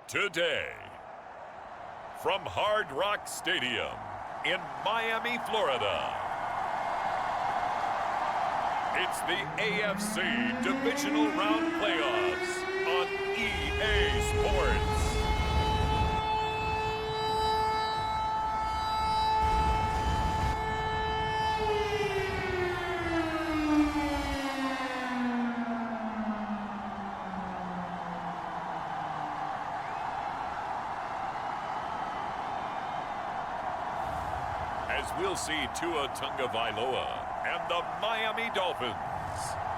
Today, from Hard Rock Stadium in Miami, Florida, it's the AFC Divisional Round Playoffs on EA Sports. As we'll see Tua Tagovailoa and the Miami Dolphins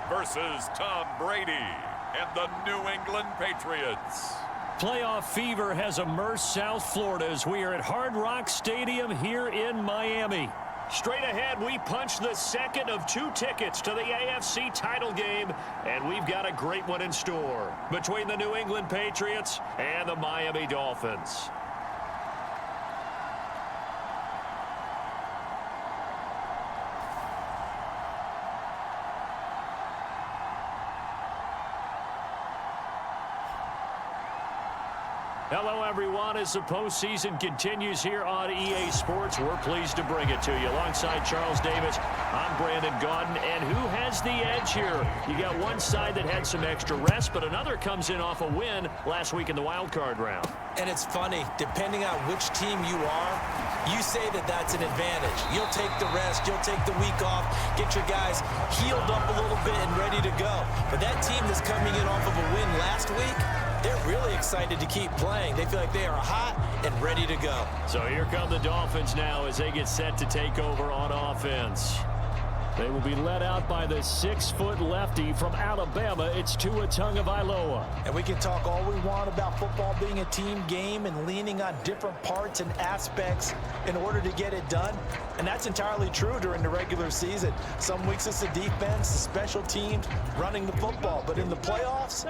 versus Tom Brady and the New England Patriots. Playoff fever has immersed South Florida as we are at Hard Rock Stadium here in Miami. Straight ahead, we punch the second of two tickets to the AFC title game, and we've got a great one in store between the New England Patriots and the Miami Dolphins. Hello, everyone. As the postseason continues here on EA Sports, we're pleased to bring it to you. Alongside Charles Davis, I'm Brandon Gaudin. And who has the edge here? You got one side that had some extra rest, but another comes in off a win last week in the wild card round. And it's funny, depending on which team you are, you say that that's an advantage. You'll take the rest, you'll take the week off, get your guys healed up a little bit and ready to go. But that team that's coming in off of a win last week, they're really excited to keep playing. They feel like they are hot and ready to go. So here come the Dolphins now as they get set to take over on offense. They will be led out by the 6-foot lefty from Alabama. It's Tua Tagovailoa. And we can talk all we want about football being a team game and leaning on different parts and aspects in order to get it done. And that's entirely true during the regular season. Some weeks it's the defense, the special teams, running the football. But in the playoffs,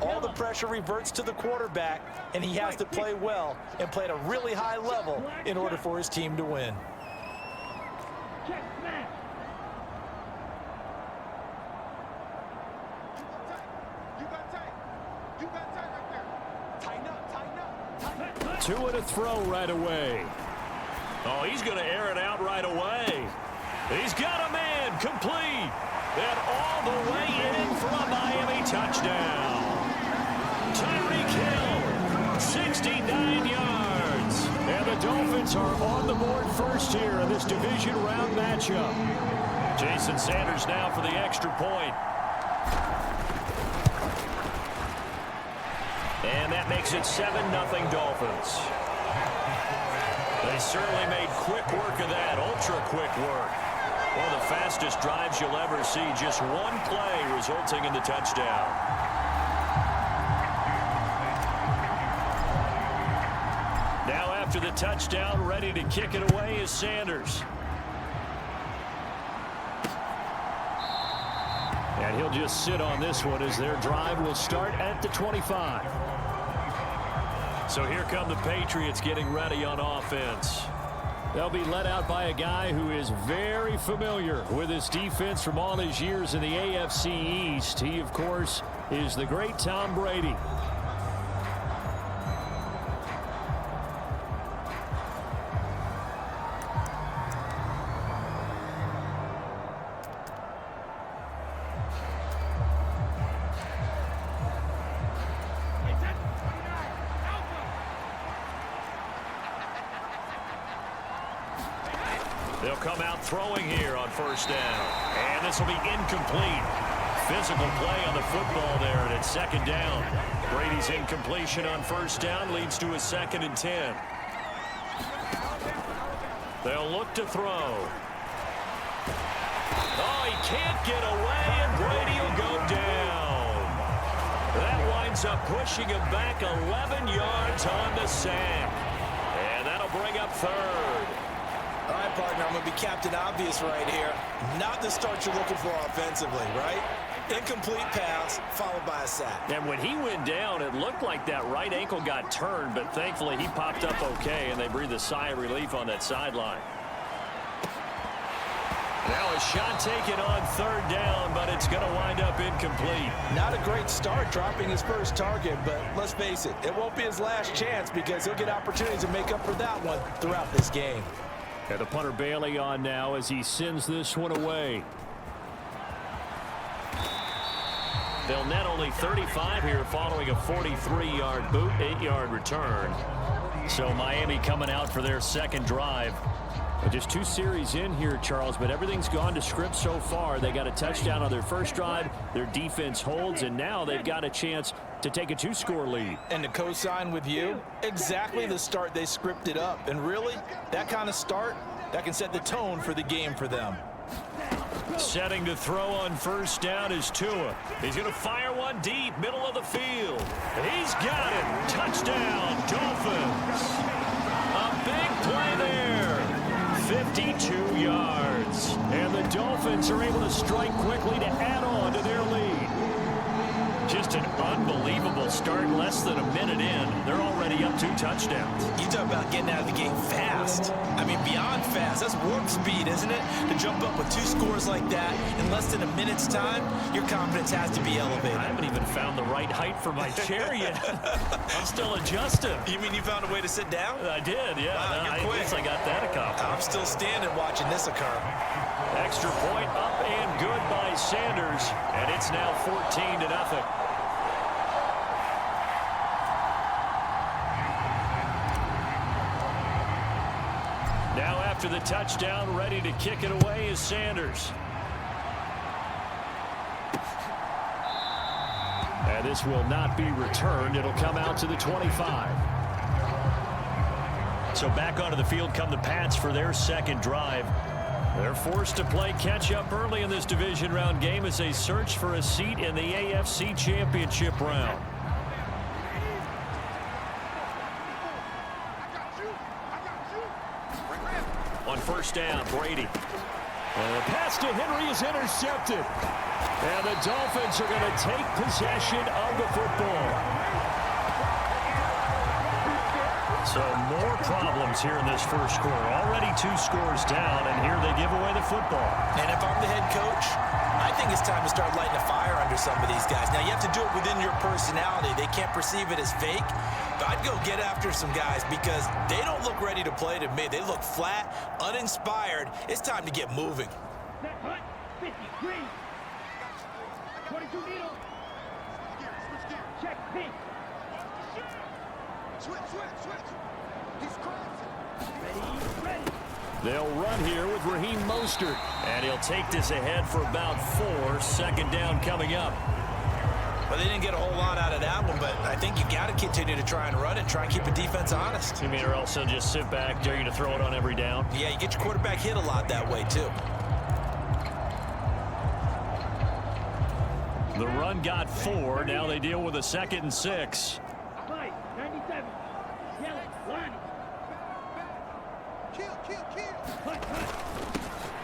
all the pressure reverts to the quarterback, and he has to play well and play at a really high level in order for his team to win. Tua to throw right away. Oh, he's going to air it out right away. He's got a man complete. And all the way in for a Miami touchdown. Tyreek Hill, 69 yards. And the Dolphins are on the board first here in this division round matchup. Jason Sanders now for the extra point. And that makes it 7-0 Dolphins. They certainly made quick work of that, ultra-quick work. One of the fastest drives you'll ever see, just one play resulting in the touchdown. Now after the touchdown, ready to kick it away is Sanders. And he'll just sit on this one as their drive will start at the 25. So here come the Patriots getting ready on offense. They'll be led out by a guy who is very familiar with his defense from all his years in the AFC East. He, of course, is the great Tom Brady. They'll come out throwing here on first down. And this will be incomplete. Physical play on the football there, and it's second down. Brady's incompletion on first down leads to a 2nd and 10. They'll look to throw. Oh, he can't get away, and Brady will go down. That winds up pushing him back 11 yards on the sack. And that'll bring up third. All right, partner, I'm going to be Captain Obvious right here. Not the start you're looking for offensively, right? Incomplete pass, followed by a sack. And when he went down, it looked like that right ankle got turned, but thankfully he popped up okay, and they breathed a sigh of relief on that sideline. Now a shot taken on third down, but it's going to wind up incomplete. Not a great start dropping his first target, but let's face it, it won't be his last chance because he'll get opportunities to make up for that one throughout this game. And the punter Bailey on now as he sends this one away. They'll net only 35 here following a 43-yard boot, 8-yard return. So Miami coming out for their second drive. Just 2 series in here, Charles, but everything's gone to script so far. They got a touchdown on their first drive. Their defense holds, and now they've got a chance to take a 2-score lead. And to co-sign with you, exactly the start they scripted up. And really, that kind of start, that can set the tone for the game for them. Setting to throw on first down is Tua. He's going to fire one deep, middle of the field. He's got it. Touchdown, Dolphins. A big play there. 52 yards. And the Dolphins are able to strike quickly to add on to their lead. Just an unbelievable start. Less than a minute in, they're already up 2 touchdowns. You talk about getting out of the gate fast. I mean, beyond fast. That's warp speed, isn't it? To jump up with 2 scores like that in less than a minute's time, your confidence has to be elevated. I haven't even found the right height for my chair yet. I'm still adjusting. You mean you found a way to sit down? I did, yeah. Wow, I guess I got that accomplished. I'm still standing watching this occur. Extra point up and good by Sanders, and it's now 14-0. Now after the touchdown, ready to kick it away is Sanders. And this will not be returned. It'll come out to the 25. So back onto the field come the Pats for their second drive. They're forced to play catch-up early in this division round game as they search for a seat in the AFC Championship round. On first down, Brady. And the pass to Henry is intercepted. And the Dolphins are going to take possession of the football. So more problems here in this first quarter. Already 2 scores down, and here they give away the football. And if I'm the head coach, I think it's time to start lighting a fire under some of these guys. Now, you have to do it within your personality. They can't perceive it as fake. But I'd go get after some guys because they don't look ready to play to me. They look flat, uninspired. It's time to get moving. Set hunt, 50, green. 22 needle. Switch gear. Check pink. Switch. He's crossing. Ready. They'll run here with Raheem Mostert. And he'll take this ahead for about 4. Second down coming up. Well, they didn't get a whole lot out of that one, but I think you got to continue to try and run it, try and keep the defense honest. You mean or else they'll just sit back, dare you to throw it on every down? Yeah, you get your quarterback hit a lot that way, too. The run got 4. Now they deal with a 2nd and 6. Fight, 97. Yellow, line. Kill.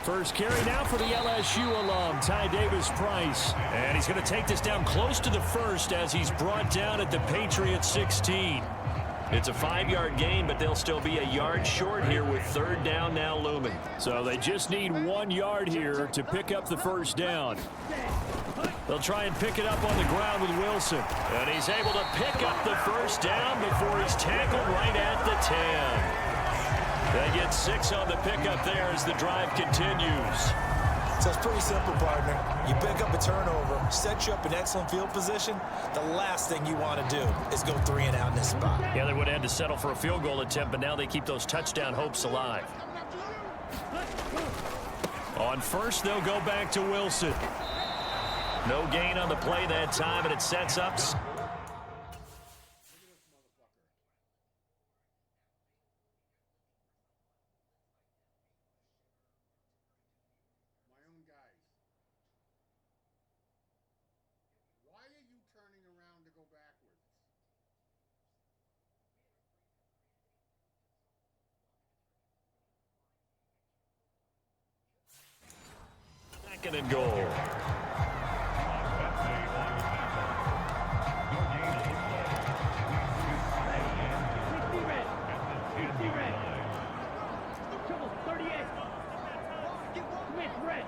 First carry now for the LSU alum, Ty Davis-Price. And he's going to take this down close to the first as he's brought down at the Patriots 16. It's a 5-yard gain, but they'll still be a yard short here with third down now looming. So they just need 1 yard here to pick up the first down. They'll try and pick it up on the ground with Wilson. And he's able to pick up the first down before he's tackled right at the 10. They get 6 on the pickup there as the drive continues. So it's pretty simple, partner. You pick up a turnover, set you up in excellent field position. The last thing you want to do is go 3 and out in this spot. Yeah, they would have had to settle for a field goal attempt, but now they keep those touchdown hopes alive. On first, they'll go back to Wilson. No gain on the play that time, and it sets up. Second and goal. Trouble, 38. Smith, red.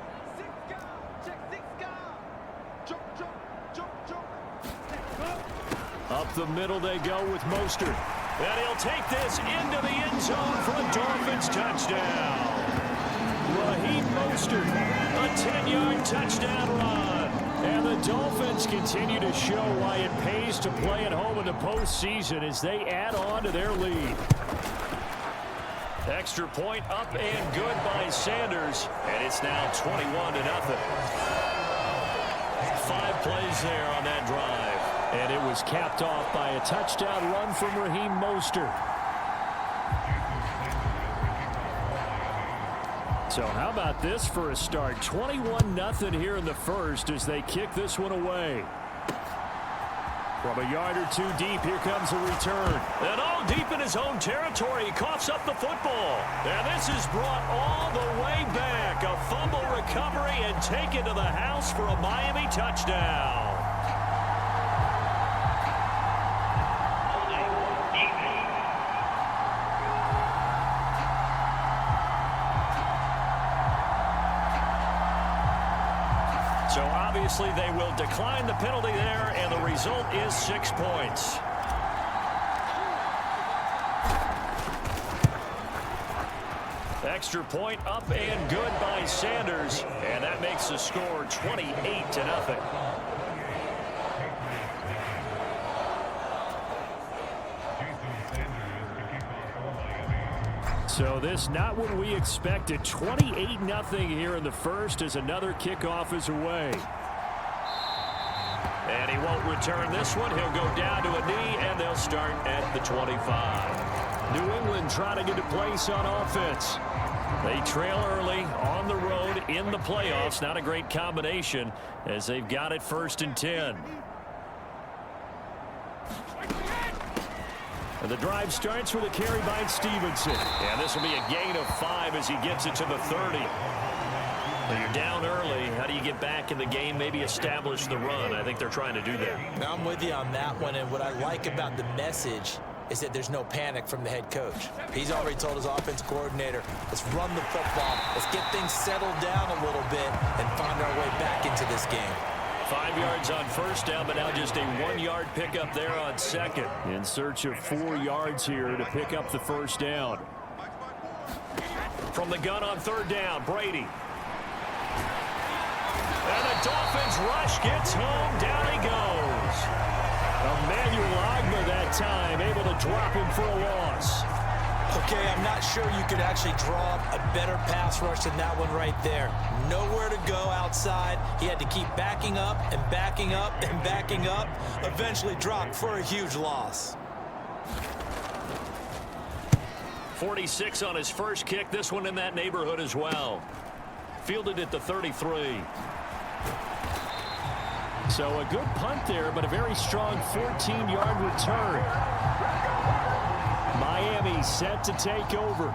Up the middle they go with Mostert. And he'll take this into the end zone for a Dolphins touchdown. Raheem Mostert, a 10-yard touchdown run. And the Dolphins continue to show why it pays to play at home in the postseason as they add on to their lead. Extra point up and good by Sanders. And it's now 21-0. 5 plays there on that drive. And it was capped off by a touchdown run from Raheem Mostert. So how about this for a start? 21-0 here in the first as they kick this one away. From a yard or two deep, here comes a return. And all deep in his own territory, he coughs up the football. And this is brought all the way back. A fumble recovery and taken to the house for a Miami touchdown. So obviously they will decline the penalty there, and the result is 6 points. Extra point up and good by Sanders, and that makes the score 28-0. So this not what we expected. 28-0 here in the first as another kickoff is away. And he won't return this one. He'll go down to a knee, and they'll start at the 25. New England trying to get a place on offense. They trail early on the road in the playoffs. Not a great combination as they've got it 1st and 10. And the drive starts with a carry by Stevenson. And this will be a gain of 5 as he gets it to the 30. When you're down early, how do you get back in the game, maybe establish the run? I think they're trying to do that. Now, I'm with you on that one, and what I like about the message is that there's no panic from the head coach. He's already told his offensive coordinator, let's run the football, let's get things settled down a little bit and find our way back into this game. 5 yards on first down, but now just a 1-yard pickup there on second. In search of 4 yards here to pick up the first down. From the gun on 3rd down, Brady. And the Dolphins rush gets home. Down he goes. Emmanuel Ogbah that time able to drop him for a loss. Okay, I'm not sure you could actually draw up a better pass rush than that one right there. Nowhere to go outside. He had to keep backing up and backing up and backing up. Eventually dropped for a huge loss. 46 on his first kick. This one in that neighborhood as well. Fielded at the 33. So a good punt there, but a very strong 14-yard return. Miami set to take over.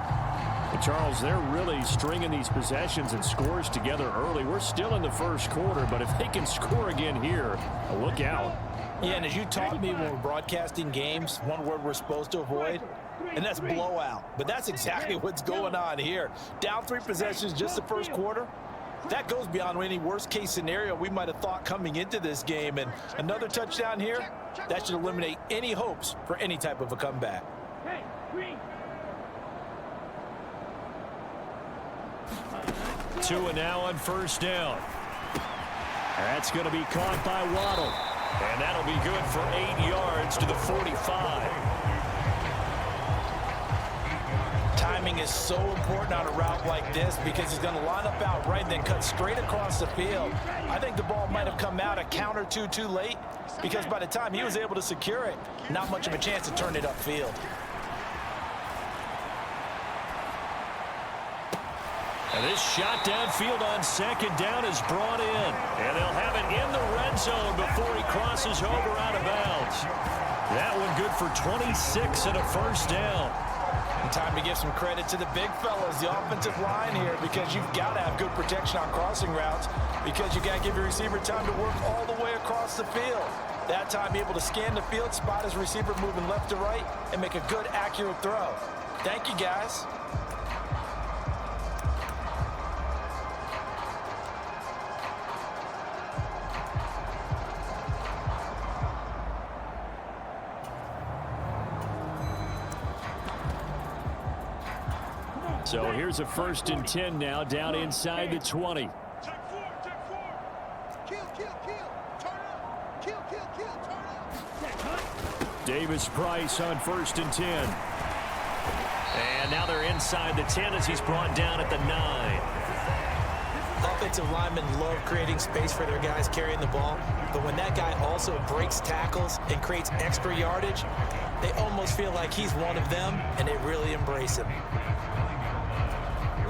And Charles, they're really stringing these possessions and scores together early. We're still in the first quarter, but if they can score again here, look out. Yeah, and as you taught me when we're broadcasting games, one word we're supposed to avoid, and that's blowout. But that's exactly what's going on here. Down 3 possessions just the first quarter. That goes beyond any worst-case scenario we might have thought coming into this game. And another touchdown here, that should eliminate any hopes for any type of a comeback. Hey, green. 2 and now on first down. That's going to be caught by Waddle. And that'll be good for 8 yards to the 45. Timing is so important on a route like this because he's going to line up out right and then cut straight across the field. I think the ball might have come out a count or two too late because by the time he was able to secure it, not much of a chance to turn it upfield. And this shot downfield on 2nd down is brought in. And they'll have it in the red zone before he crosses over out of bounds. That one good for 26 and a first down. And time to give some credit to the big fellas, the offensive line here, because you've got to have good protection on crossing routes because you got to give your receiver time to work all the way across the field. That time able to scan the field, spot his receiver moving left to right, and make a good, accurate throw. Thank you, guys. So here's a 1st and 10 now, down inside the 20. Check four. Kill. Turn up. Kill. Turn up. Check, huh? Davis Price on 1st and 10. And now they're inside the 10 as he's brought down at the 9. Offensive linemen love creating space for their guys carrying the ball, but when that guy also breaks tackles and creates extra yardage, they almost feel like he's one of them, and they really embrace him.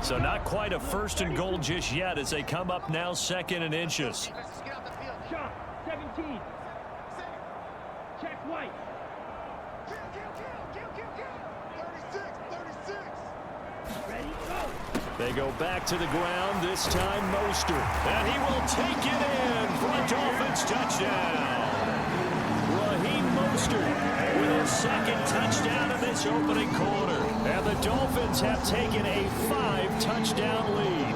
So not quite a 1st and goal just yet as they come up now 2nd and inches. Shot. 17. Check white. Kill. 36. Ready, go. They go back to the ground, this time Mostert. And he will take it in for a Dolphins touchdown. Raheem Mostert with his 2nd touchdown in this opening quarter. And the Dolphins have taken a 5-touchdown lead.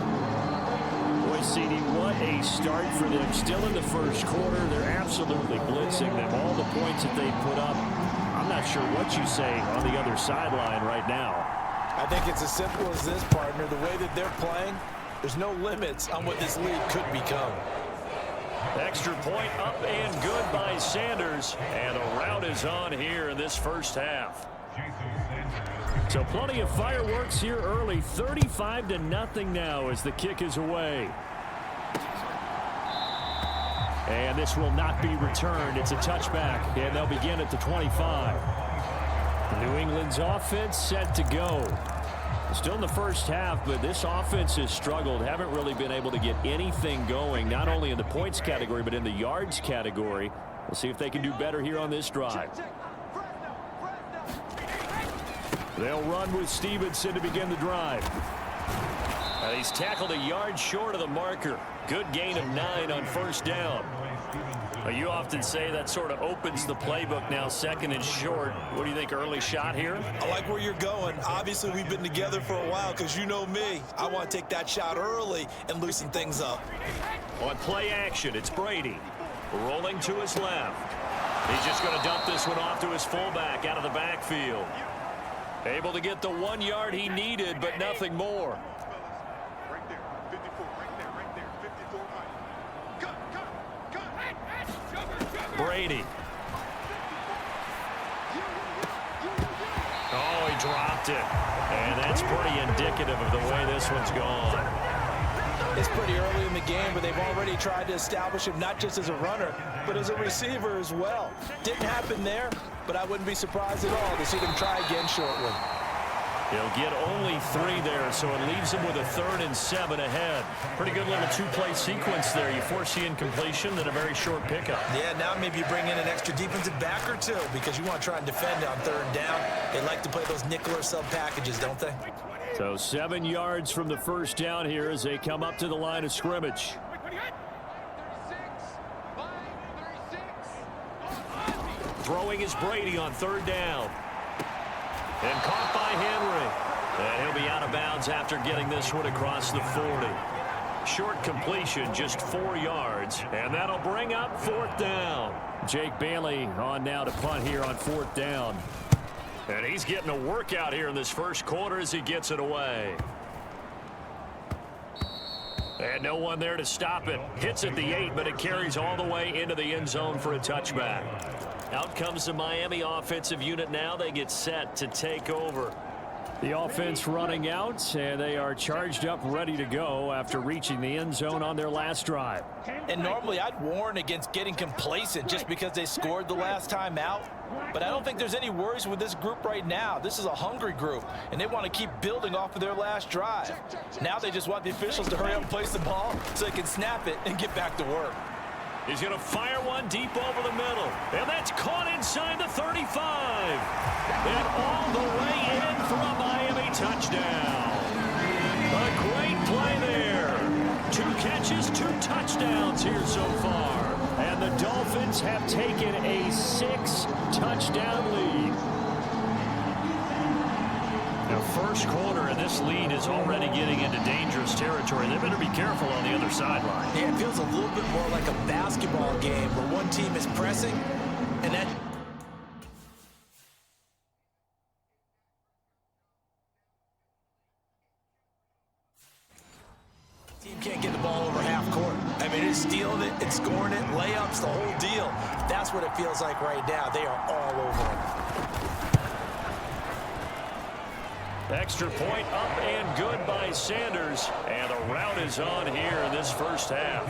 Boy, CD, what a start for them. Still in the 1st quarter. They're absolutely blitzing them. All the points that they put up, I'm not sure what you say on the other sideline right now. I think it's as simple as this, partner. The way that they're playing, there's no limits on what this league could become. Extra point up and good by Sanders. And a rout is on here in this 1st half. So plenty of fireworks here early. 35-0 now as the kick is away. And this will not be returned. It's a touchback, and they'll begin at the 25. New England's offense set to go. Still in the 1st half, but this offense has struggled. Haven't really been able to get anything going, not only in the points category, but in the yards category. We'll see if they can do better here on this drive. They'll run with Stevenson to begin the drive. He's tackled a yard short of the marker. Good gain of 9 on 1st down. You often say that sort of opens the playbook now, 2nd and short. What do you think, early shot here? I like where you're going. Obviously, we've been together for a while because you know me. I want to take that shot early and loosen things up. On play action, it's Brady. Rolling to his left. He's just going to dump this one off to his fullback out of the backfield. Able to get the 1 yard he needed, but nothing more. Right there. 54. Right there. 54. Cut. Brady. Oh, he dropped it. And that's pretty indicative of the way this one's gone. It's pretty early in the game, but they've already tried to establish him not just as a runner, but as a receiver as well. Didn't happen there, but I wouldn't be surprised at all to see them try again shortly. He'll get only 3 there, so it leaves him with a 3rd and 7 ahead. Pretty good little 2-play sequence there. You force the incompletion, then a very short pickup. Yeah, now maybe you bring in an extra defensive back or 2 because you want to try and defend on 3rd down. They like to play those nickel or sub packages, don't they? So 7 yards from the 1st down here as they come up to the line of scrimmage. Throwing is Brady on 3rd down. And caught by Henry. And he'll be out of bounds after getting this one across the 40. Short completion, just 4 yards. And that'll bring up 4th down. Jake Bailey on now to punt here on 4th down. And he's getting a workout here in this 1st quarter as he gets it away. And no one there to stop it. Hits at the 8, but it carries all the way into the end zone for a touchback. Out comes the Miami offensive unit now. They get set to take over. The offense running out, and they are charged up, ready to go after reaching the end zone on their last drive. And normally I'd warn against getting complacent just because they scored the last time out. But I don't think there's any worries with this group right now. This is a hungry group, and they want to keep building off of their last drive. Now they just want the officials to hurry up and place the ball so they can snap it and get back to work. He's going to fire one deep over the middle. And that's caught inside the 35. And all the way in for a Miami touchdown. A great play there. 2 catches, 2 touchdowns here so far. And the Dolphins have taken a 6-touchdown lead. Now, 1st quarter, and this lead is already getting into dangerous territory. They better be careful on the other sideline. Yeah, it feels a little bit more like a basketball game where one team is pressing, and that just stealing it and scoring it, layups, the whole deal. That's what it feels like right now. They are all over him. Extra point up and good by Sanders. And the rout is on here in this first half.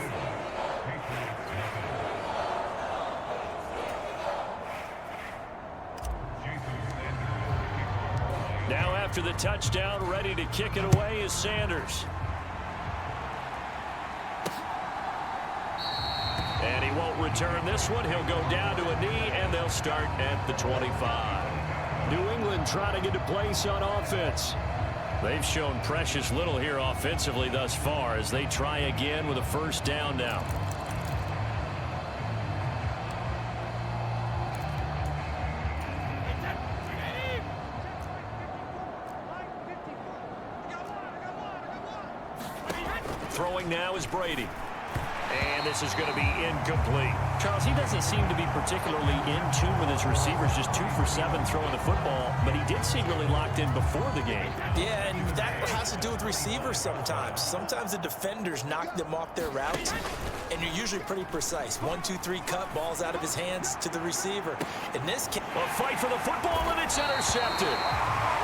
Now after the touchdown, ready to kick it away is Sanders. And he won't return this one. He'll go down to a knee, and they'll start at the 25. New England trying to get a place on offense. They've shown precious little here offensively thus far as they try again with a first down now. Throwing now is Brady. And this is going to be incomplete. Charles, he doesn't seem to be particularly in tune with his receivers, just 2 for 7 throwing the football, but he did seem really locked in before the game. Yeah, and that has to do with receivers sometimes. Sometimes the defenders knock them off their routes, and you're usually pretty precise. 1, 2, 3 cut, balls out of his hands to the receiver. In this case, a fight for the football, and it's intercepted.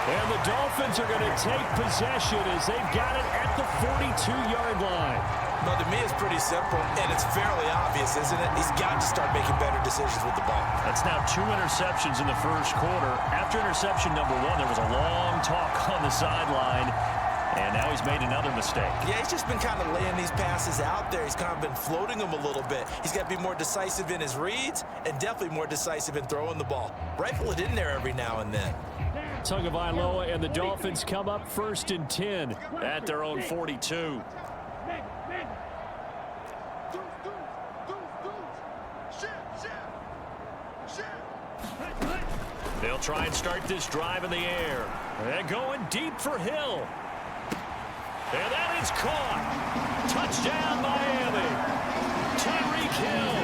And the Dolphins are going to take possession as they've got it at the 42-yard line. Well, to me, it's pretty simple, and it's fairly obvious, isn't it? He's got to start making better decisions with the ball. That's now 2 interceptions in the first quarter. After interception number 1, there was a long talk on the sideline, and now he's made another mistake. Yeah, he's just been kind of laying these passes out there. He's kind of been floating them a little bit. He's got to be more decisive in his reads and definitely more decisive in throwing the ball. Rifle it in there every now and then. Tagovailoa and the Dolphins come up 1st and 10 at their own 42. They'll try and start this drive in the air. They're going deep for Hill. And that is caught. Touchdown, Miami. Tyreek Hill.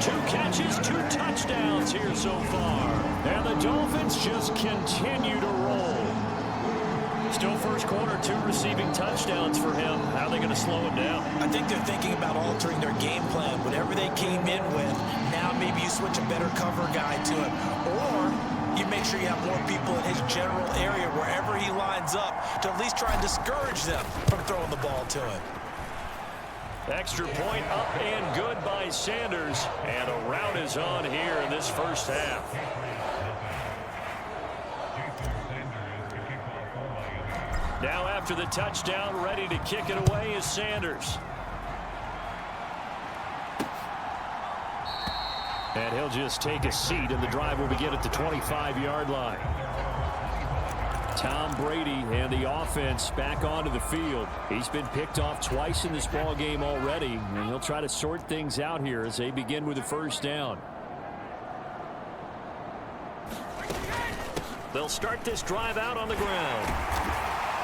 2 catches, 2 touchdowns here so far. And the Dolphins just continue to roll. Still first quarter, 2 receiving touchdowns for him. How are they going to slow him down? I think they're thinking about altering their game plan. Whatever they came in with, now maybe you switch a better cover guy to him. Or you make sure you have more people in his general area wherever he lines up to at least try and discourage them from throwing the ball to him. Extra point up and good by Sanders. And a rout is on here in this first half. Now after the touchdown, ready to kick it away is Sanders. And he'll just take a seat, and the drive will begin at the 25-yard line. Tom Brady and the offense back onto the field. He's been picked off twice in this ball game already, and he'll try to sort things out here as they begin with the first down. They'll start this drive out on the ground.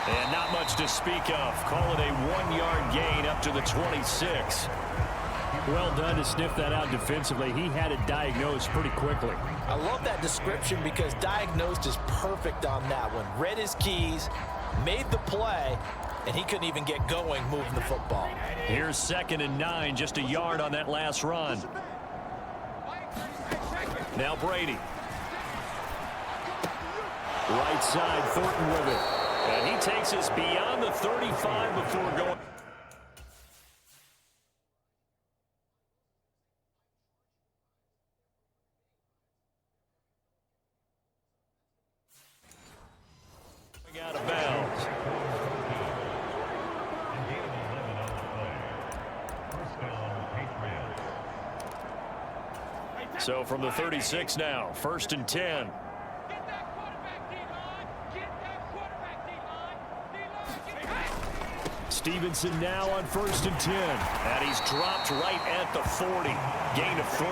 And not much to speak of. Call it a 1-yard gain up to the 26. Well done to sniff that out defensively. He had it diagnosed pretty quickly. I love that description because diagnosed is perfect on that one. Read his keys, made the play, and he couldn't even get going moving the football. Here's 2nd and 9, just a yard on that last run. Now Brady. Right side, Thornton with it. And he takes us beyond the 35 before going. Out of bounds. So from the 36 now, 1st and 10. Stevenson now on 1st and 10. And he's dropped right at the 40. Gain of 3.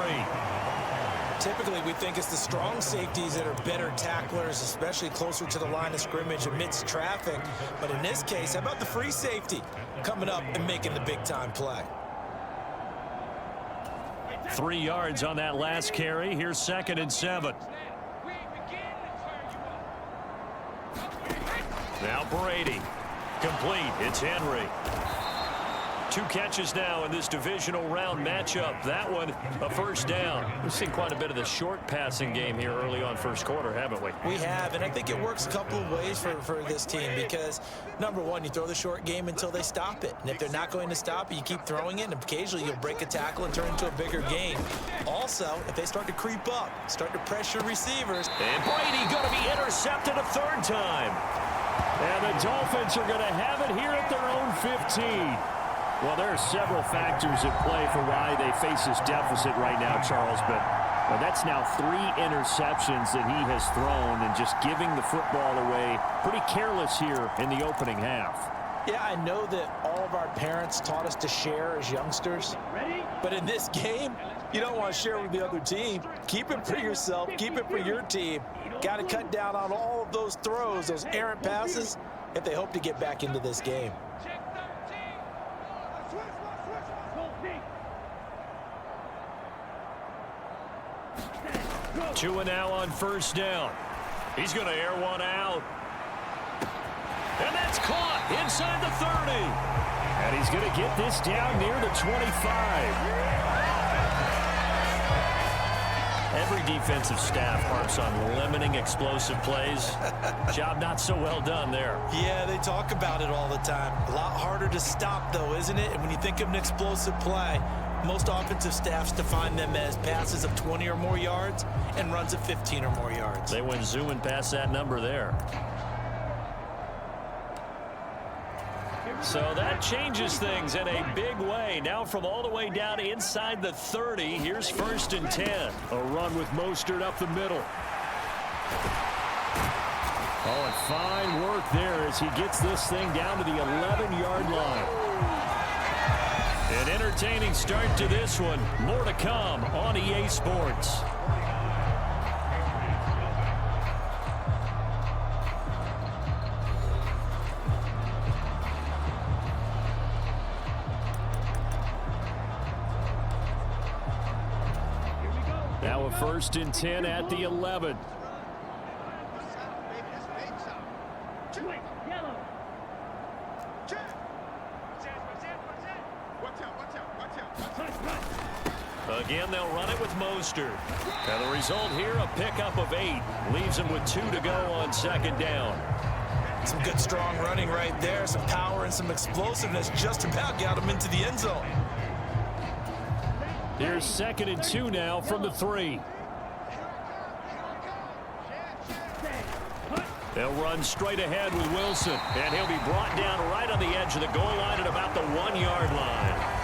Typically, we think it's the strong safeties that are better tacklers, especially closer to the line of scrimmage amidst traffic. But in this case, how about the free safety coming up and making the big-time play? 3 yards on that last carry. Here's 2nd and 7. Now Brady. Complete. It's Henry. 2 catches now in this divisional round matchup. That one, a first down. We've seen quite a bit of the short passing game here early on first quarter, haven't we? We have, and I think it works a couple of ways for this team because, number one, you throw the short game until they stop it. And if they're not going to stop it, you keep throwing it, and occasionally you'll break a tackle and turn it into a bigger gain. Also, if they start to creep up, start to pressure receivers. And Brady going to be intercepted a 3rd time. And the Dolphins are going to have it here at their own 15. Well, there are several factors at play for why they face this deficit right now, Charles, but that's now 3 interceptions that he has thrown and just giving the football away pretty careless here in the opening half. Yeah, I know that all of our parents taught us to share as youngsters, but in this game, you don't want to share with the other team. Keep it for yourself. Keep it for your team. Got to cut down on all of those throws, those errant passes, if they hope to get back into this game. 2 now on first down. He's going to air one out. And that's caught inside the 30. And he's going to get this down near the 25. Every defensive staff harps on limiting explosive plays. Job not so well done there. Yeah, they talk about it all the time. A lot harder to stop, though, isn't it? And when you think of an explosive play, most offensive staffs define them as passes of 20 or more yards and runs of 15 or more yards. They went zooming past that number there. So that changes things in a big way. Now from all the way down inside the 30, here's 1st and 10. A run with Mostert up the middle. Oh, and fine work there as he gets this thing down to the 11-yard line. An entertaining start to this one. More to come on EA Sports. Now a 1st and 10 at the 11. Again, they'll run it with Mostert. And the result here, a pickup of 8. Leaves him with 2 to go on 2nd down. Some good, strong running right there. Some power and some explosiveness just about got him into the end zone. Here's 2nd and 2 now from the 3. They'll run straight ahead with Wilson. And he'll be brought down right on the edge of the goal line at about the 1-yard line.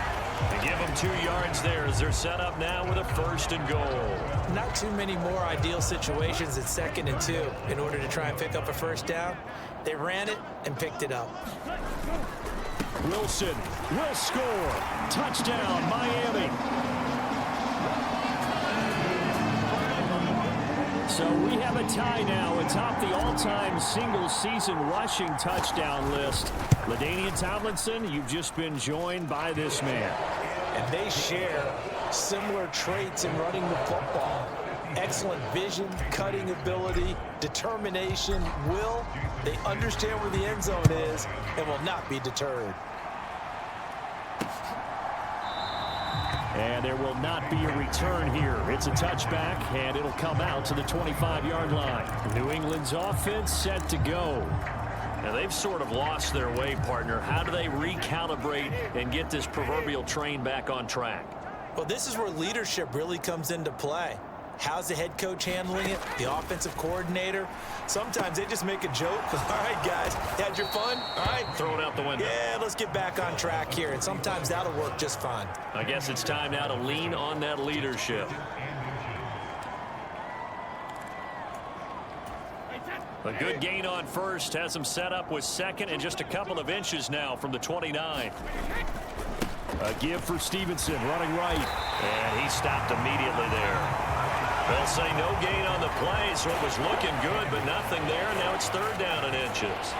They give them 2 yards there as they're set up now with a 1st and goal. Not too many more ideal situations at 2nd and 2 in order to try and pick up a 1st down. They ran it and picked it up. Wilson will score. Touchdown, Miami. So we have a tie now atop the all-time single-season rushing touchdown list. LaDainian Tomlinson, you've just been joined by this man. And they share similar traits in running the football. Excellent vision, cutting ability, determination, will. They understand where the end zone is and will not be deterred. And there will not be a return here. It's a touchback, and it'll come out to the 25-yard line. New England's offense set to go. Now, they've sort of lost their way, partner. How do they recalibrate and get this proverbial train back on track? Well, this is where leadership really comes into play. How's the head coach handling it? The offensive coordinator? Sometimes they just make a joke. All right, guys, had your fun? All right. Throw it out the window. Yeah, let's get back on track here. And sometimes that'll work just fine. I guess it's time now to lean on that leadership. A good gain on 1st. Has him set up with 2nd and just a couple of inches now from the 29. A give for Stevenson, running right. And he stopped immediately there. They'll say no gain on the play, so it was looking good, but nothing there. Now it's 3rd down and inches.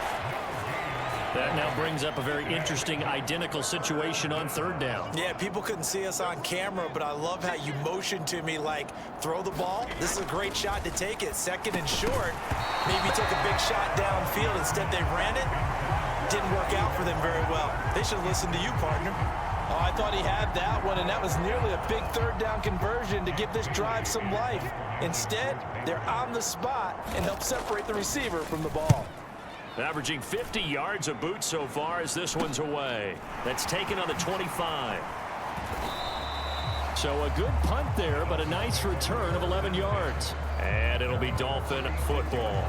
That now brings up a very interesting identical situation on 3rd down. Yeah, people couldn't see us on camera, but I love how you motioned to me like, throw the ball. This is a great shot to take it. 2nd and short. Maybe took a big shot downfield. Instead, they ran it. didn't work out for them very well. They should have listened to you, partner. Oh, I thought he had that one, and that was nearly a big third down conversion to give this drive some life. Instead, they're on the spot and help separate the receiver from the ball. Averaging 50 yards a boot so far as this one's away. That's taken on the 25. So a good punt there, but a nice return of 11 yards. And it'll be Dolphin football.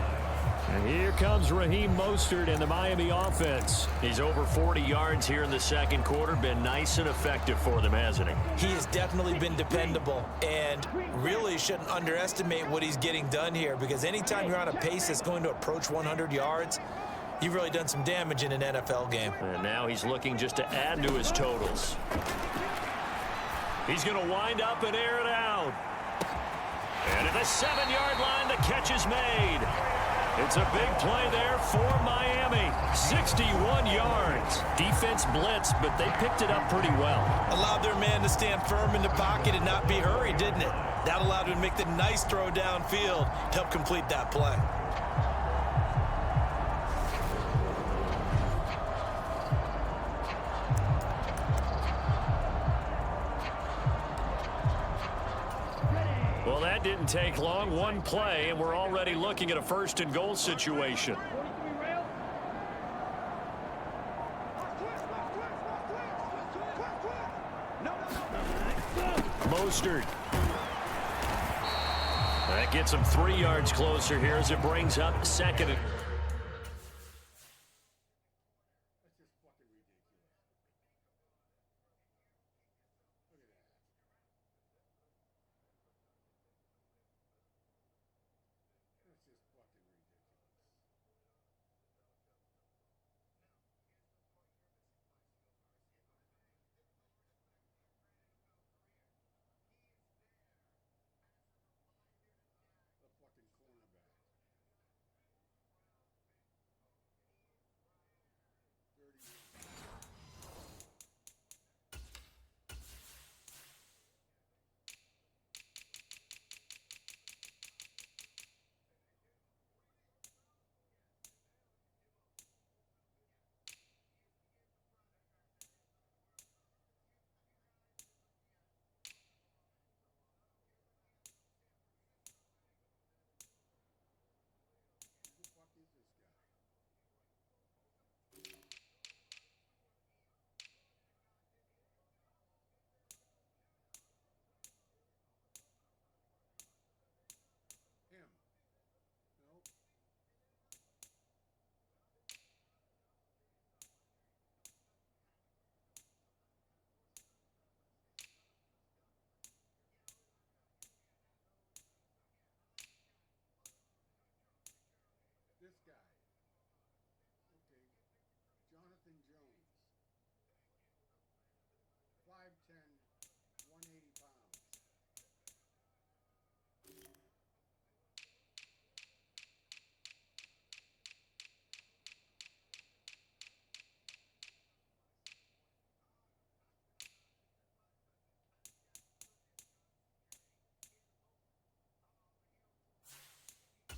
And here comes Raheem Mostert and the Miami offense. He's over 40 yards here in the second quarter. Been nice and effective for them, hasn't he? He has definitely been dependable, and really shouldn't underestimate what he's getting done here, because anytime you're on a pace that's going to approach 100 yards, you've really done some damage in an NFL game. And now he's looking just to add to his totals. He's going to wind up and air it out. And at the 7-yard line, the catch is made. It's a big play there for Miami. 61 yards. Defense blitzed, but they picked it up pretty well. Allowed their man to stand firm in the pocket and not be hurried, didn't it? That allowed him to make the nice throw downfield to help complete that play. Well, that didn't take long. One play, and we're already looking at a first-and-goal situation. Mostert. That gets him 3 yards closer here as it brings up second. This guy. Okay. Jonathan Jones. 5'10", 180 pounds.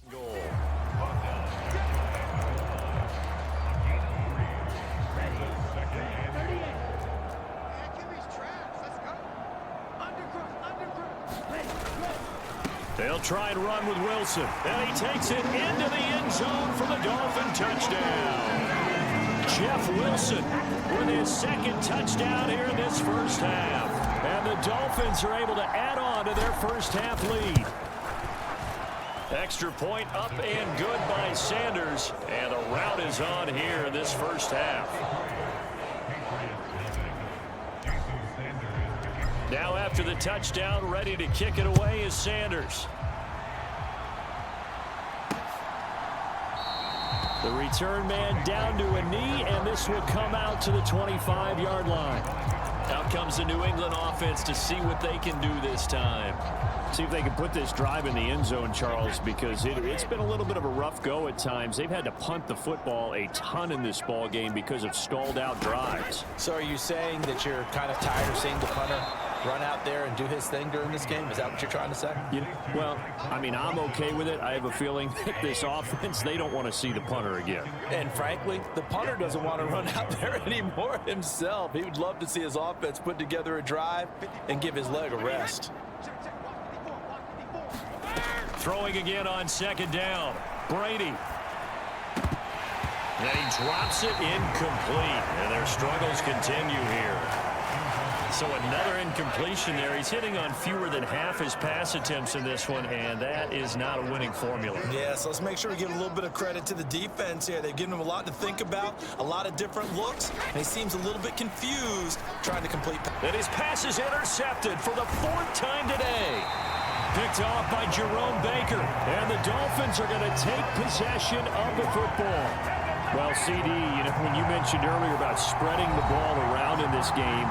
Goal. They'll try and run with Wilson. And he takes it into the end zone for the Dolphin touchdown. Jeff Wilson with his second touchdown here in this first half. And the Dolphins are able to add on to their first half lead. Extra point up and good by Sanders. And the rout is on here in this first half. Now after the touchdown, ready to kick it away is Sanders. The return man down to a knee, and this will come out to the 25-yard line. Out comes the New England offense to see what they can do this time. See if they can put this drive in the end zone, Charles, because it's been a little bit of a rough go at times. They've had to punt the football a ton in this ball game because of stalled out drives. So are you saying that you're kind of tired of seeing the punter run out there and do his thing during this game? Is that what you're trying to say? Well, I mean, I'm okay with it. I have a feeling that this offense, they don't want to see the punter again. And frankly, the punter doesn't want to run out there anymore himself. He would love to see his offense put together a drive and give his leg a rest. Throwing again on second down. Brady. And he drops it incomplete. And their struggles continue here. So another incompletion there. He's hitting on fewer than half his pass attempts in this one, and that is not a winning formula. Yeah, so let's make sure we give a little bit of credit to the defense here. They've given him a lot to think about, a lot of different looks, and he seems a little bit confused trying to complete. And his pass is intercepted for the 4th time today. Picked off by Jerome Baker, and the Dolphins are going to take possession of the football. Well, CD, when you mentioned earlier about spreading the ball around in this game,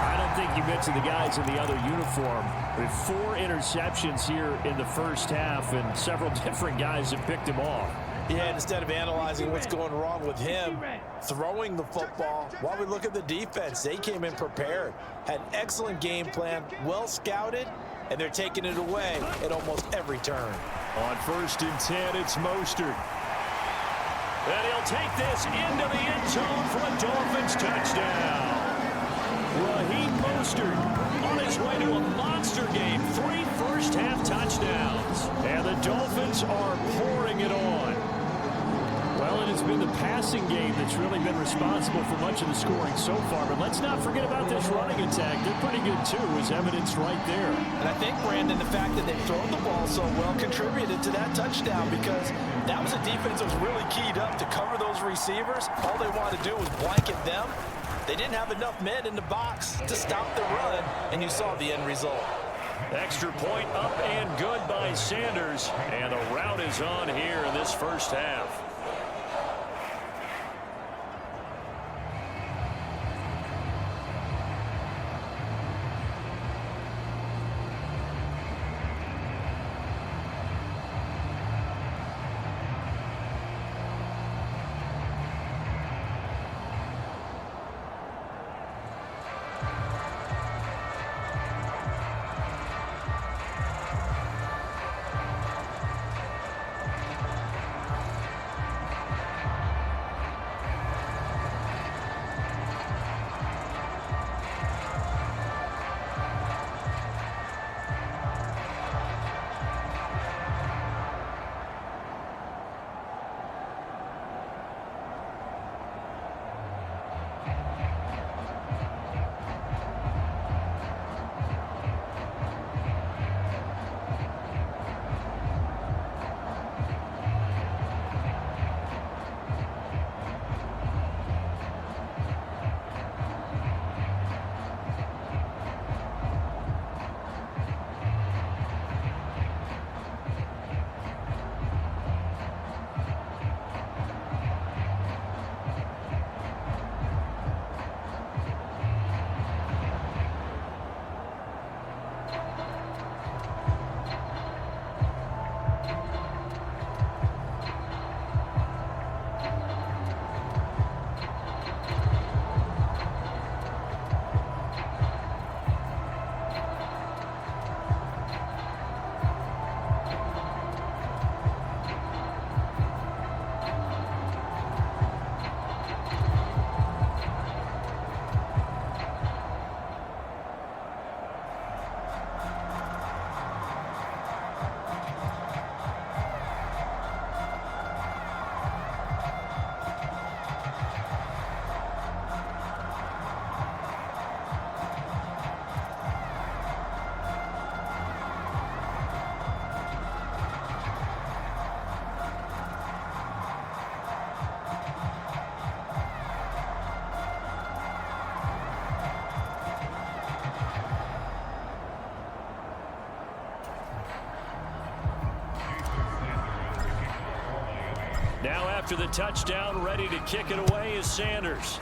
I don't think you mentioned the guys in the other uniform. With 4 interceptions here in the first half, and several different guys have picked him off. Yeah, and instead of analyzing what's going wrong with him throwing the football, while we look at the defense, they came in prepared, had an excellent game plan, well scouted, and they're taking it away at almost every turn. On 1st and 10, it's Mostert. And he'll take this into the end zone for a Dolphins touchdown. Raheem Mostert on his way to a monster game. 3 first-half touchdowns. And the Dolphins are pouring it on. Well, and it's been the passing game that's really been responsible for much of the scoring so far. But let's not forget about this running attack. They're pretty good, too, as evidenced right there. And I think, Brandon, the fact that they've thrown the ball so well contributed to that touchdown, because that was a defense that was really keyed up to cover those receivers. All they wanted to do was blanket them. They didn't have enough men in the box to stop the run, and you saw the end result. Extra point up and good by Sanders. And the route is on here in this first half. Now after the touchdown, ready to kick it away is Sanders.